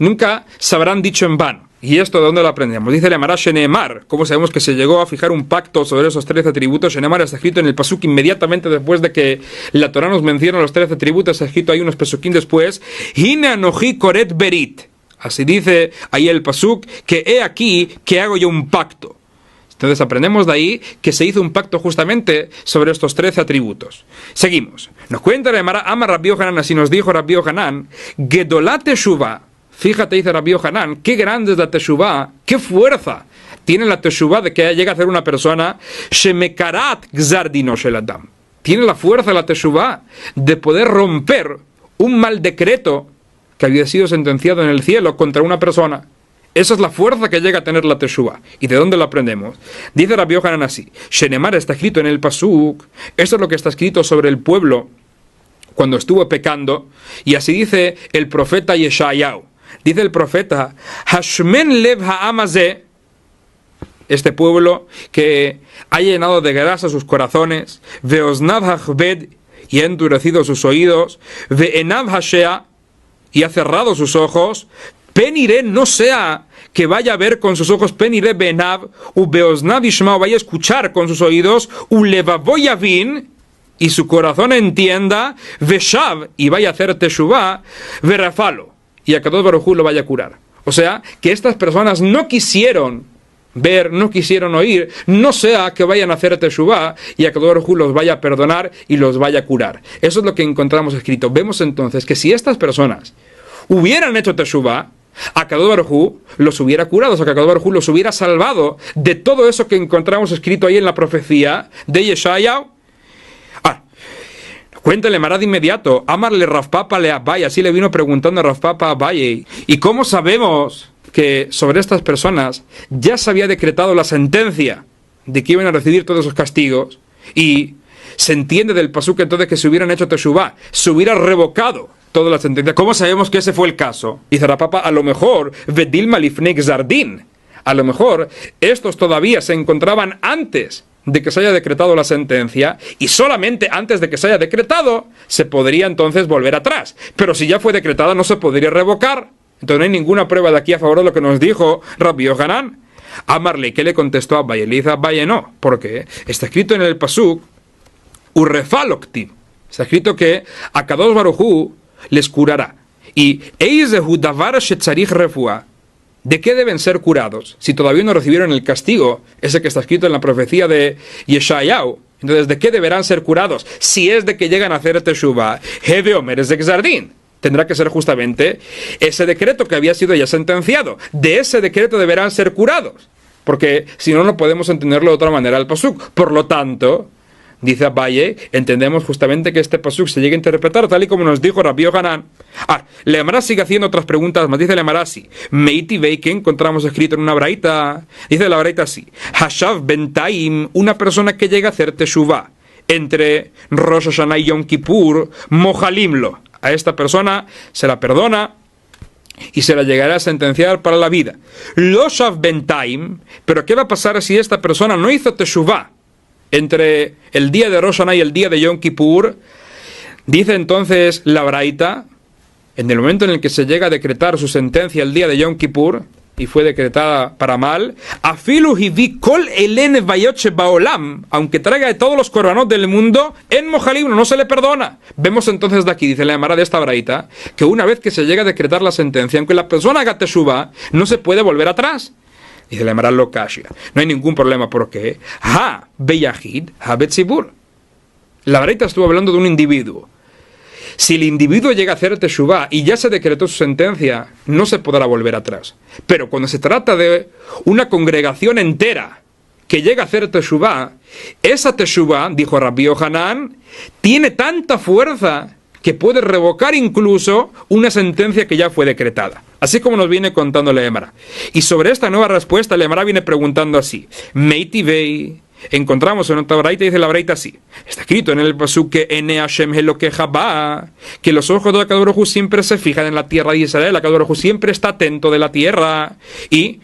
Nunca se habrán dicho en vano. ¿Y esto de dónde lo aprendemos? Dice el Emara Sheneemar. ¿Cómo sabemos que se llegó a fijar un pacto sobre esos 13 atributos? Sheneemar está escrito en el pasuk inmediatamente después de que la Torah nos menciona los 13 atributos. Está escrito ahí unos pesukim después. Hine anoji koret berit. Así dice ahí el pasuk, que he aquí que hago yo un pacto. Entonces aprendemos de ahí que se hizo un pacto justamente sobre estos 13 atributos. Seguimos. Nos cuenta el Emara, ama Rabbi Yohanan, así nos dijo Rabbi Yohanan, Gedolat teshuvah. Fíjate, dice Rabbi Yohanan, qué grande es la teshuvah, qué fuerza tiene la teshuvah de que llega a ser una persona, shemekarat gzar dino shel adam. Tiene la fuerza la teshuvah de poder romper un mal decreto que había sido sentenciado en el cielo contra una persona. Esa es la fuerza que llega a tener la Teshuvah. ¿Y de dónde lo aprendemos? Dice Rabbi Yohanan así: Shenemar, está escrito en el Pasuk, esto es lo que está escrito sobre el pueblo cuando estuvo pecando, y así dice el profeta Yeshayahu. Dice el profeta: Hashmen lev ha'amazeh, este pueblo que ha llenado de grasa sus corazones, veoznav hachbed, y ha endurecido sus oídos, ve'enav hashea, y ha cerrado sus ojos, penire, no sea que vaya a ver con sus ojos, penire benav, u beoznav ishma, vaya a escuchar con sus oídos, u levavo yavin, y su corazón entienda, veshav, y vaya a hacer teshuvah, verafalo, y a Kadosh Baruj Hu lo vaya a curar. O sea, que estas personas no quisieron ver, no quisieron oír, no sea que vayan a hacer teshuvah y a Kadosh Baruj Hu los vaya a perdonar y los vaya a curar. Eso es lo que encontramos escrito. Vemos entonces que si estas personas hubieran hecho teshuvah, a Kadosh Baruj Hu los hubiera curado, o sea, que a Kadosh Baruj Hu los hubiera salvado de todo eso que encontramos escrito ahí en la profecía de Yeshayahu. Cuéntale, Marad de inmediato, amarle Rav Papa le Abaye, así le vino preguntando a Rav Papa Abaye. ¿Y cómo sabemos que sobre estas personas ya se había decretado la sentencia de que iban a recibir todos esos castigos? Y se entiende del pasuk entonces que si hubieran hecho teshuvah, se hubiera revocado toda la sentencia. ¿Cómo sabemos que ese fue el caso? Dice Rav Papa, a lo mejor, Vedilma lifnei gzardin, a lo mejor estos todavía se encontraban antes de que se haya decretado la sentencia, y solamente antes de que se haya decretado se podría entonces volver atrás. Pero si ya fue decretada no se podría revocar. Entonces no hay ninguna prueba de aquí a favor de lo que nos dijo Rabbi Yohanan. Amarle, ¿qué le contestó a Abaye? Le dice a Abaye no, porque está escrito en el pasuk Urrefaloktiv, está escrito que a Kadosh Baruj Hu les curará. Y Eizehu davar shetzarich refuah, ¿de qué deben ser curados? Si todavía no recibieron el castigo, ese que está escrito en la profecía de Yeshayahu, entonces ¿de qué deberán ser curados? Si es de que llegan a hacer teshuvah, Heve Omer es de Gzardin, tendrá que ser justamente ese decreto que había sido ya sentenciado. De ese decreto deberán ser curados, porque si no, no podemos entenderlo de otra manera al pasuk. Por lo tanto, dice Abaye, entendemos justamente que este pasuk se llega a interpretar tal y como nos dijo Rabbi Yohanan. Le'amara sigue haciendo otras preguntas más. Dice Le'amara así: Meiti vei, que encontramos escrito en una braita. Dice la braita así: Hashav bentaim, una persona que llega a hacer teshuvah entre Rosh Hashanah y Yom Kippur, mojalimlo. A esta persona se la perdona y se la llegará a sentenciar para la vida. Loshav bentaim, pero ¿qué va a pasar si esta persona no hizo teshuvah entre el día de Rosh Hashanah y el día de Yom Kippur? Dice entonces la braita, en el momento en el que se llega a decretar su sentencia el día de Yom Kippur, y fue decretada para mal, afilu hivi kol elen vayotche baolam, aunque traiga de todos los korbanot del mundo, en mojalim no se le perdona. Vemos entonces de aquí, dice la Gemara de esta braita, que una vez que se llega a decretar la sentencia, aunque la persona haga teshuvah, no se puede volver atrás. Dice la Gemara lokashia, no hay ningún problema, porque ha beyahid ha betzibur. La braita estuvo hablando de un individuo. Si el individuo llega a hacer teshuvah y ya se decretó su sentencia, no se podrá volver atrás. Pero cuando se trata de una congregación entera que llega a hacer teshuvah, esa teshuvah, dijo Rabbi Yohanan, tiene tanta fuerza que puede revocar incluso una sentencia que ya fue decretada. Así como nos viene contando la Gemara. Y sobre esta nueva respuesta, la Gemara viene preguntando así: Meiti vei. Encontramos en otra braita, dice la braita así. Está escrito en el pasuk que Ene Hashem Elokeja ba, que los ojos de Akadosh Baruj Hu siempre se fijan en la tierra de Israel. Akadosh Baruj Hu siempre está atento de la tierra. Y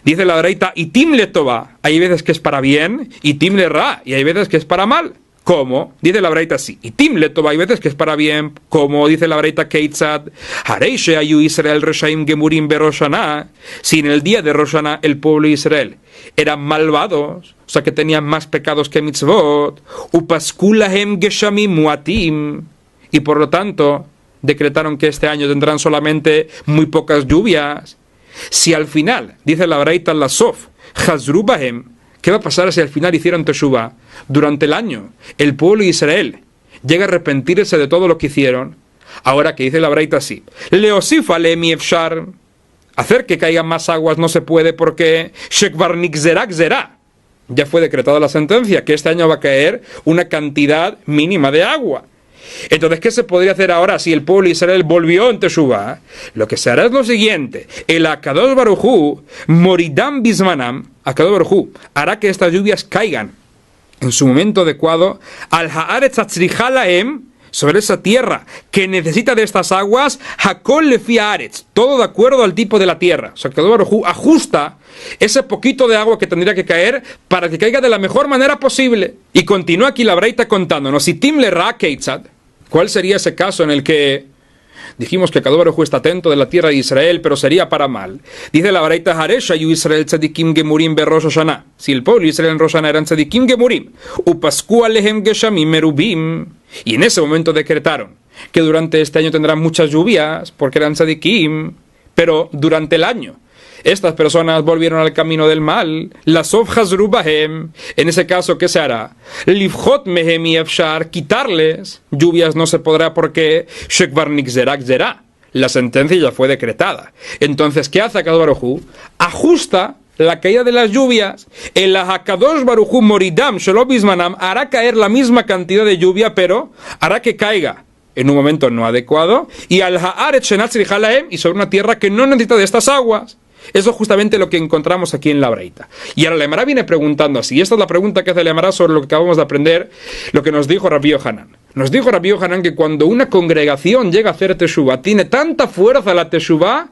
dice la braita, y tim le tova, hay veces que es para bien, y tim le ra, y hay veces que es para mal. ¿Cómo? Dice la braita así. Y tim le tova, hay veces que es para bien, como dice la braita Keitzad, Harei shehayu Israel reshaim gemurim berosh Hashanah, si en el día de Rosh Hashanah el pueblo de Israel eran malvados, o sea que tenían más pecados que mitzvot, upaskulahem geshamim muatim, y por lo tanto decretaron que este año tendrán solamente muy pocas lluvias. Si al final, dice la braita la sof, hazrubahem, ¿qué va a pasar si al final hicieron teshuvah? Durante el año, el pueblo de Israel llega a arrepentirse de todo lo que hicieron. Ahora que dice la braita así, leosifa le miefshar, hacer que caigan más aguas no se puede porque shekvarnik zerak zera, ya fue decretada la sentencia que este año va a caer una cantidad mínima de agua. Entonces, ¿qué se podría hacer ahora si el pueblo de Israel volvió en Teshuvah? Lo que se hará es lo siguiente: el Akadosh Baruj Hu, moridam bismanam, Akadosh Baruj Hu hará que estas lluvias caigan en su momento adecuado, al haaretz atzricha lahem, sobre esa tierra que necesita de estas aguas, hakol lefi haaretz, todo de acuerdo al tipo de la tierra. O sea, que Akadosh Baruj Hu ajusta ese poquito de agua que tendría que caer para que caiga de la mejor manera posible. Y continúa aquí la Braita contándonos, y tim le ra keitzad, ¿cuál sería ese caso en el que dijimos que Akadosh Baruj Hu está atento de la tierra de Israel, pero sería para mal? Dice la Braita, Haresha yu Israel tzadikim gemurim be Rosh Hashanah. Si el pueblo de Israel en Rosh Hashanah eran tzadikim gemurim, upasku alehem geshamim merubim, y en ese momento decretaron que durante este año tendrán muchas lluvias, porque eran tzadikim, pero durante el año estas personas volvieron al camino del mal, las ofjas rubahem, en ese caso, ¿qué se hará? Livchot mehem y efshar, quitarles lluvias no se podrá porque shekvar nixerak zera, la sentencia ya fue decretada. Entonces, ¿qué hace Akadosh Baruj Hu? Ajusta la caída de las lluvias. El Akadosh Baruj Hu moridam shelo bismanam hará caer la misma cantidad de lluvia, pero hará que caiga en un momento no adecuado, y al haaretz shenatzricha lahem, y sobre una tierra que no necesita de estas aguas. Eso es justamente lo que encontramos aquí en la Braita. Y ahora la Emara viene preguntando así. Esta es la pregunta que hace la Emara sobre lo que acabamos de aprender, lo que nos dijo Rabbi Yohanan. Nos dijo Rabbi Yohanan que cuando una congregación llega a hacer teshuvah, tiene tanta fuerza la teshuvah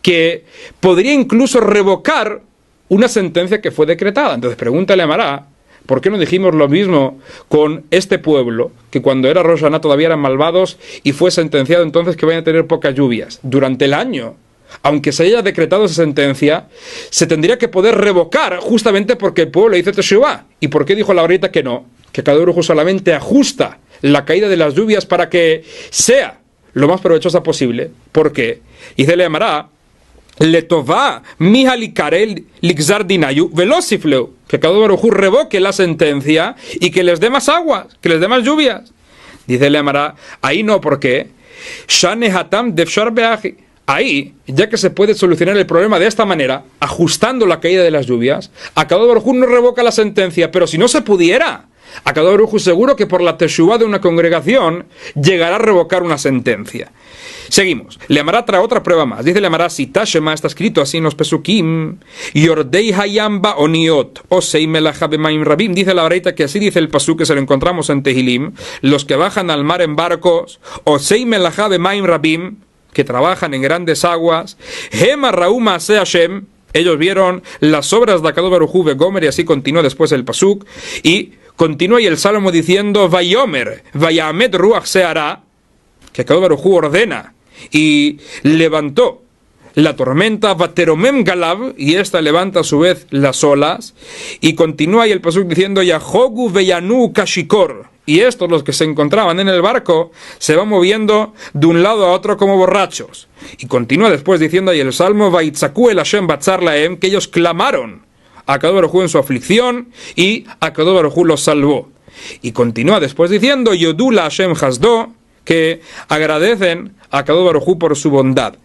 que podría incluso revocar una sentencia que fue decretada. Entonces pregúntale a Emara, ¿por qué no dijimos lo mismo con este pueblo, que cuando era Rosh Hashanah todavía eran malvados y fue sentenciado entonces que vayan a tener pocas lluvias? Durante el año, aunque se haya decretado esa sentencia, se tendría que poder revocar justamente porque el pueblo hizo teshuvah. ¿Y por qué dijo la Braita que no? Que Akadosh Baruj Hu solamente ajusta la caída de las lluvias para que sea lo más provechosa posible. ¿Por qué? Dice le llamará letová mihalikarel likzar dinayu velosifleu, que Akadosh Baruj Hu revoque la sentencia y que les dé más aguas, que les dé más lluvias. Dice le llamará, ahí no, ¿por qué? Shane hatam defshar beaji. Ahí, ya que se puede solucionar el problema de esta manera, ajustando la caída de las lluvias, Akadosh Baruj Hu no revoca la sentencia, pero si no se pudiera, Akadosh Baruj Hu seguro que por la teshuvah de una congregación llegará a revocar una sentencia. Seguimos. Le Amará trae otra prueba más. Dice le Amará, si Tashema está escrito así en los Pesukim, Yordei Hayamba Oniot, Osei Melacha Bemaim Rabim. Dice la Braita que así dice el Pasuk, que se lo encontramos en Tehilim, los que bajan al mar en barcos, Osei Melacha Bemaim Rabim, que trabajan en grandes aguas, Hema Rauma Se Hashem, ellos vieron las obras de Akadosh Baruj Hu Gomer, y así continúa después el Pasuk, y continúa y el Salmo diciendo, Vayomer, Vayamet Ruach Seara, que Akadosh Baruj Hu ordena y levantó la tormenta, Vateromem Galab, y esta levanta a su vez las olas, y continúa y el Pasuk diciendo, Yahogu Veyanu Kashikor, y estos, los que se encontraban en el barco, se van moviendo de un lado a otro como borrachos. Y continúa después diciendo ahí el Salmo, Vaitzaku el Hashem Batzar Laem, que ellos clamaron a Akadosh Baruj Hu en su aflicción, y Akadosh Baruj Hu los salvó. Y continúa después diciendo, Yodula Hashem Hasdo, que agradecen a Akadosh Baruj Hu por su bondad.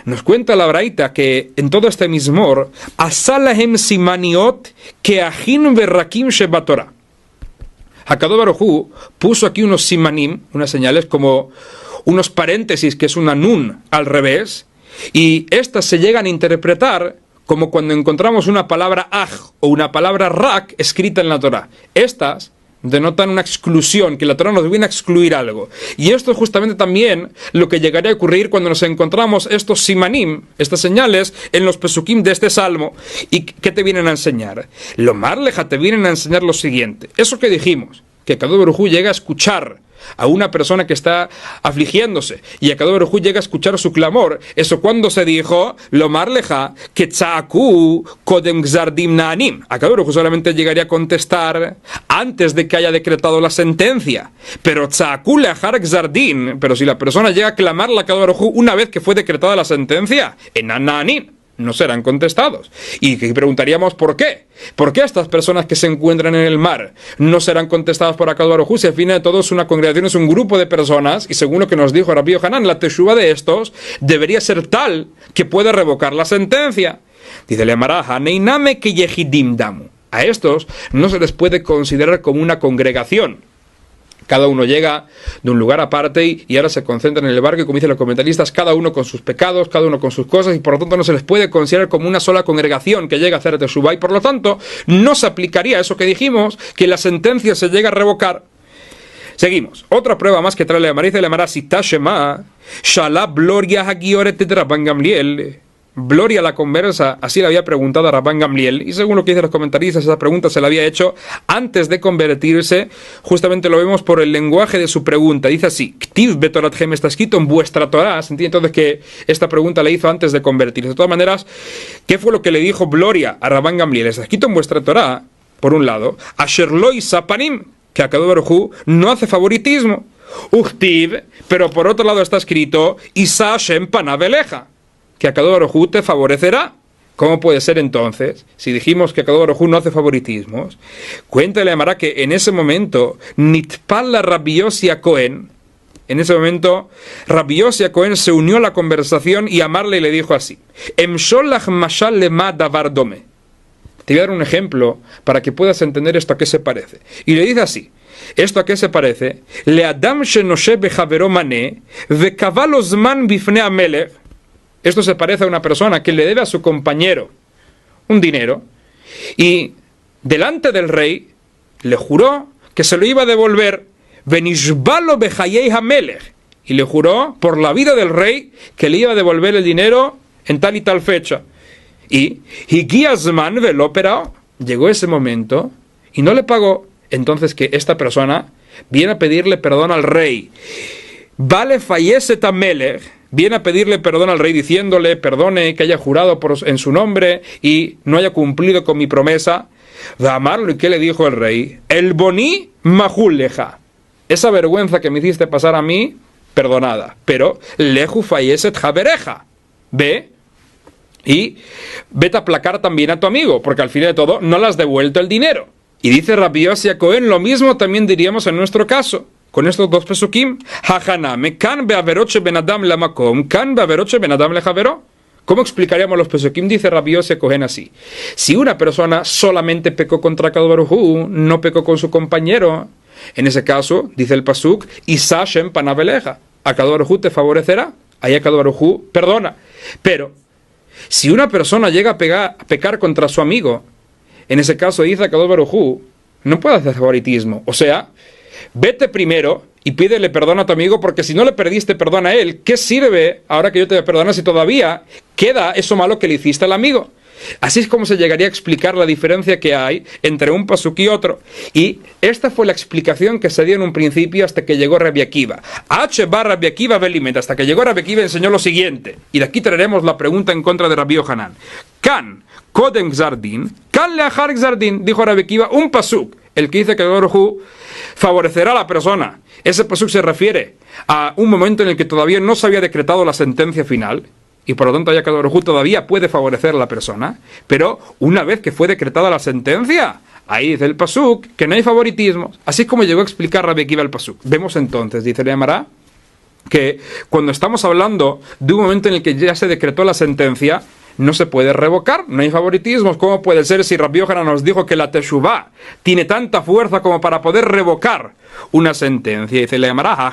Nos cuenta la Braita que en todo este mismor, Asalahem Simaniot que Ajin Berrakim Shebatorah. Akadosh Baruj Hu puso aquí unos simanim, unas señales como unos paréntesis, que es una nun al revés, y estas se llegan a interpretar como cuando encontramos una palabra aj o una palabra rak escrita en la Torah. Estas denotan una exclusión, que la Torah nos viene a excluir algo. Y esto es justamente también lo que llegaría a ocurrir cuando nos encontramos estos simanim, estas señales, en los pesukim de este salmo. ¿Y qué te vienen a enseñar? Lo marleja te vienen a enseñar lo siguiente. Eso que dijimos, que Akadosh Baruj Hu llega a escuchar a una persona que está afligiéndose, y Akadosh Baruj Hu llega a escuchar su clamor. Eso cuando se dijo, lo marleja, que tzaaku kodem gzardim naanim. Akadosh Baruj Hu solamente llegaría a contestar antes de que haya decretado la sentencia. Pero tzaaku lehar gzardin, pero si la persona llega a clamarle a Akadosh Baruj Hu una vez que fue decretada la sentencia, en naanim, no serán contestados. Y preguntaríamos ¿por qué? ¿Por qué estas personas que se encuentran en el mar no serán contestadas por Akadosh Baruj Hu? Si al fin de todo es una congregación, es un grupo de personas, y según lo que nos dijo Rabbi Yohanan, la teshuvah de estos debería ser tal que pueda revocar la sentencia. Dice le Amaraja, Neiname que yehidim damu. A estos no se les puede considerar como una congregación. Cada uno llega de un lugar aparte y ahora se concentran en el barco y, como dicen los comentaristas, cada uno con sus pecados, cada uno con sus cosas, y por lo tanto no se les puede considerar como una sola congregación que llega a hacer Teshuvá, y por lo tanto no se aplicaría eso que dijimos, que la sentencia se llega a revocar. Seguimos. Otra prueba más que trae la Gemara, dice la Gemara, Sitashema, Shalab Gloria Hagioret de Rabban Gamliel. Gloria la conversa, así le había preguntado a Rabban Gamliel, y según lo que dicen los comentaristas, esa pregunta se la había hecho antes de convertirse. Justamente lo vemos por el lenguaje de su pregunta. Dice así: Ktiv betorathem, está escrito en vuestra Torah. Se entiende entonces que esta pregunta la hizo antes de convertirse. De todas maneras, ¿qué fue lo que le dijo Gloria a Rabban Gamliel? Está escrito en vuestra Torah, por un lado, Asher lo isapanim, que Akadosh Baruj Hu no hace favoritismo. Uchtiv, pero por otro lado está escrito Isa Hashem panaveleja, que Akadosh Baruj Hu te favorecerá. ¿Cómo puede ser entonces? Si dijimos que Akadosh Baruj Hu no hace favoritismos, cuéntale a Mara que en ese momento Nitpala Rabbi Yossi a Cohen, en ese momento Rabbi Yossi a Cohen se unió a la conversación y a Marle le dijo así: Emsholach mashal lema davar dome. Te voy a dar un ejemplo para que puedas entender esto a qué se parece. Y le dice así: ¿esto a qué se parece? Le adam shenoshe bechavero mané vekavalo zman bifne amelech. Esto se parece a una persona que le debe a su compañero un dinero y delante del rey le juró que se lo iba a devolver. Venishbalo bechayei hamelech, y le juró por la vida del rey que le iba a devolver el dinero en tal y tal fecha. Y Higiazman velópera, llegó ese momento y no le pagó. Entonces que esta persona viene a pedirle perdón al rey. Vale fallece tamelech, viene a pedirle perdón al rey diciéndole: perdone que haya jurado en su nombre y no haya cumplido con mi promesa. De amarlo, ¿y qué le dijo el rey? El boni majulleja, esa vergüenza que me hiciste pasar a mí, perdonada. Pero leju falleset jabereja, ve y vete a aplacar también a tu amigo, porque al fin de todo no le has devuelto el dinero. Y dice Rabbi Yossi a Cohen, lo mismo también diríamos en nuestro caso, con estos dos pesukim. Hajaname, kan beaveroche benadam lamakom, kan beaveroche benadam lejavero. ¿Cómo explicaríamos los pesukim? Dice Rabbi Yossi a Cohen así: si una persona solamente pecó contra Akadosh Baruj Hu, no pecó con su compañero, en ese caso, dice el pasuk, Isa Shem panaveleja, Akadosh Baruj Hu te favorecerá, ahí Akadosh Baruj Hu perdona. Pero si una persona llega a pecar contra su amigo, en ese caso dice Akadosh Baruj Hu, no puede hacer favoritismo. O sea, vete primero y pídele perdón a tu amigo, porque si no le perdiste perdón a él, ¿qué sirve ahora que yo te perdono si todavía queda eso malo que le hiciste al amigo? Así es como se llegaría a explicar la diferencia que hay entre un pasuk y otro. Y esta fue la explicación que se dio en un principio hasta que llegó Rabbi Akiva. H bar Rabbi Akiva velimet, hasta que llegó Rabbi Akiva enseñó lo siguiente. Y de aquí traeremos la pregunta en contra de Rabbi Yohanan. Kan kodem gzardin, kan leachar gzardin, dijo Rabbi Akiva, un pasuk, el que dice que Baruj Hu favorecerá a la persona. Ese pasuk se refiere a un momento en el que todavía no se había decretado la sentencia final, y por lo tanto ya que Baruj Hu todavía puede favorecer a la persona, pero una vez que fue decretada la sentencia, ahí dice el pasuk que no hay favoritismos. Así es como llegó a explicar Rabbi Akiva el pasuk. Vemos entonces, dice la Gemara, que cuando estamos hablando de un momento en el que ya se decretó la sentencia, no se puede revocar, no hay favoritismos. ¿Cómo puede ser si Rabbi Yohanan nos dijo que la Teshuvá tiene tanta fuerza como para poder revocar una sentencia? Dice la Gemara,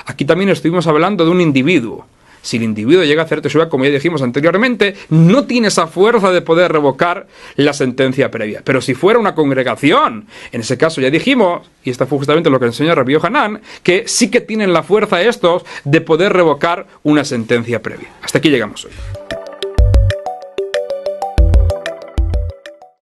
aquí también estuvimos hablando de un individuo. Si el individuo llega a hacer Teshuvá, como ya dijimos anteriormente, no tiene esa fuerza de poder revocar la sentencia previa. Pero si fuera una congregación, en ese caso ya dijimos, y esto fue justamente lo que enseñó Rabbi Yohanan, que sí que tienen la fuerza estos de poder revocar una sentencia previa. Hasta aquí llegamos hoy.